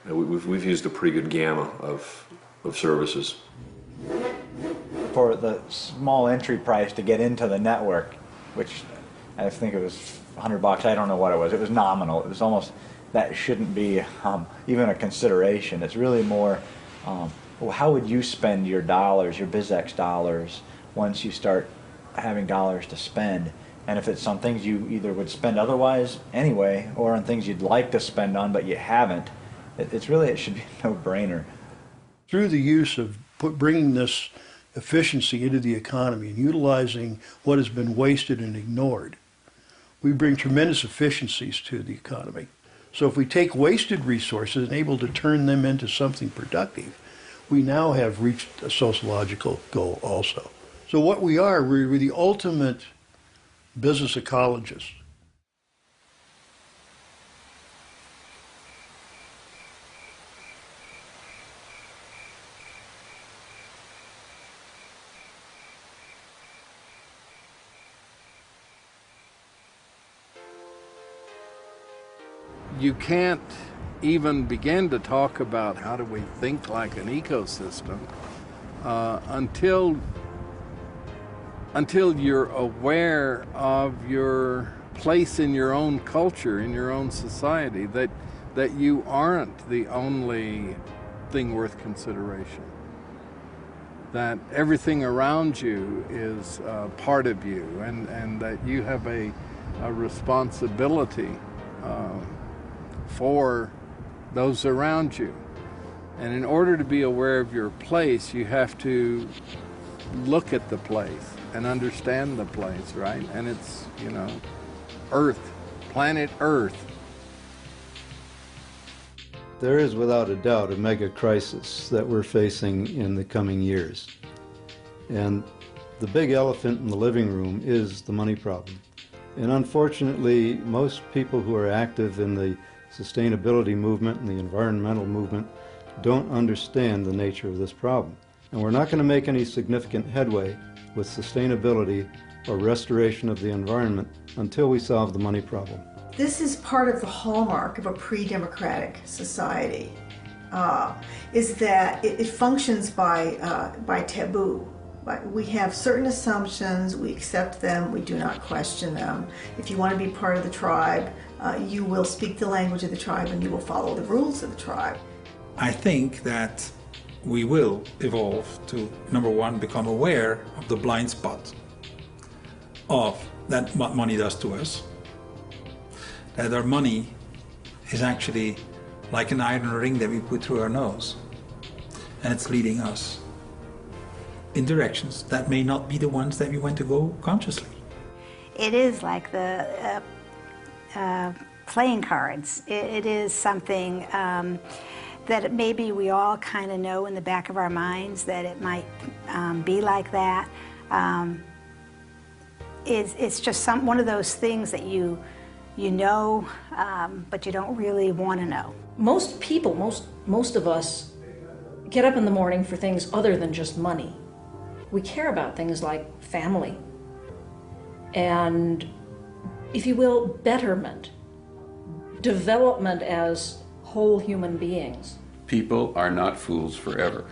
We've used a pretty good gamma of services. For the small entry price to get into the network, which I think it was $100, I don't know what it was. It was nominal. It was almost, that shouldn't be even a consideration. It's really more, well, how would you spend your dollars, your BizX dollars, once you start having dollars to spend? And if it's on things you either would spend otherwise anyway, or on things you'd like to spend on but you haven't, it should be a no-brainer. Through the use of bringing this efficiency into the economy and utilizing what has been wasted and ignored, we bring tremendous efficiencies to the economy. So if we take wasted resources and able to turn them into something productive, we now have reached a sociological goal also. So what we're the ultimate business ecologists. You can't even begin to talk about how do we think like an ecosystem until you're aware of your place in your own culture, in your own society, that you aren't the only thing worth consideration, that everything around you is part of you, and that you have a responsibility for those around you. And in order to be aware of your place, you have to look at the place and understand the place, right? And it's, Earth, planet Earth. There is without a doubt a mega crisis that we're facing in the coming years. And the big elephant in the living room is the money problem. And unfortunately, most people who are active in the sustainability movement and the environmental movement don't understand the nature of this problem. And we're not going to make any significant headway with sustainability or restoration of the environment until we solve the money problem. This is part of the hallmark of a pre-democratic society, is that it functions by taboo. We have certain assumptions, we accept them, we do not question them. If you want to be part of the tribe, you will speak the language of the tribe and you will follow the rules of the tribe. I think that we will evolve to, number one, become aware of the blind spot of that what money does to us. That our money is actually like an iron ring that we put through our nose, and it's leading us in directions that may not be the ones that we want to go consciously. It is like the playing cards. It is something that maybe we all kind of know in the back of our minds that it might be like that. It's just one of those things that you know, but you don't really want to know. Most people, most of us, get up in the morning for things other than just money. We care about things like family and, if you will, betterment. development as whole human beings. People are not fools forever.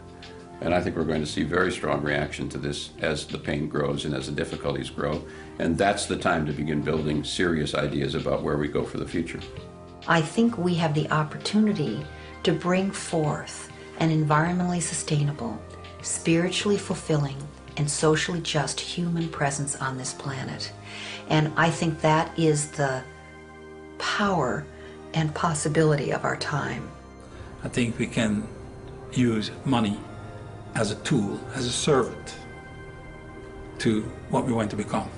And I think we're going to see very strong reaction to this as the pain grows and as the difficulties grow. And that's the time to begin building serious ideas about where we go for the future. I think we have the opportunity to bring forth an environmentally sustainable, spiritually fulfilling, and socially just human presence on this planet. And I think that is the power and possibility of our time. I think we can use money as a tool, as a servant to what we want to become,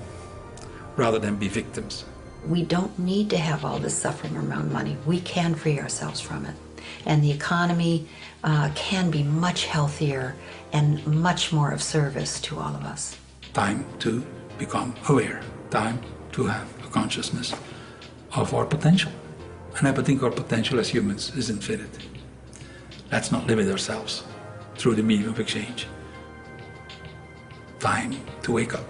rather than be victims. We don't need to have all this suffering around money. We can free ourselves from it. And the economy can be much healthier and much more of service to all of us. Time to become aware, time to have a consciousness of our potential. And I think our potential as humans is infinite. Let's not limit ourselves through the medium of exchange. Time to wake up.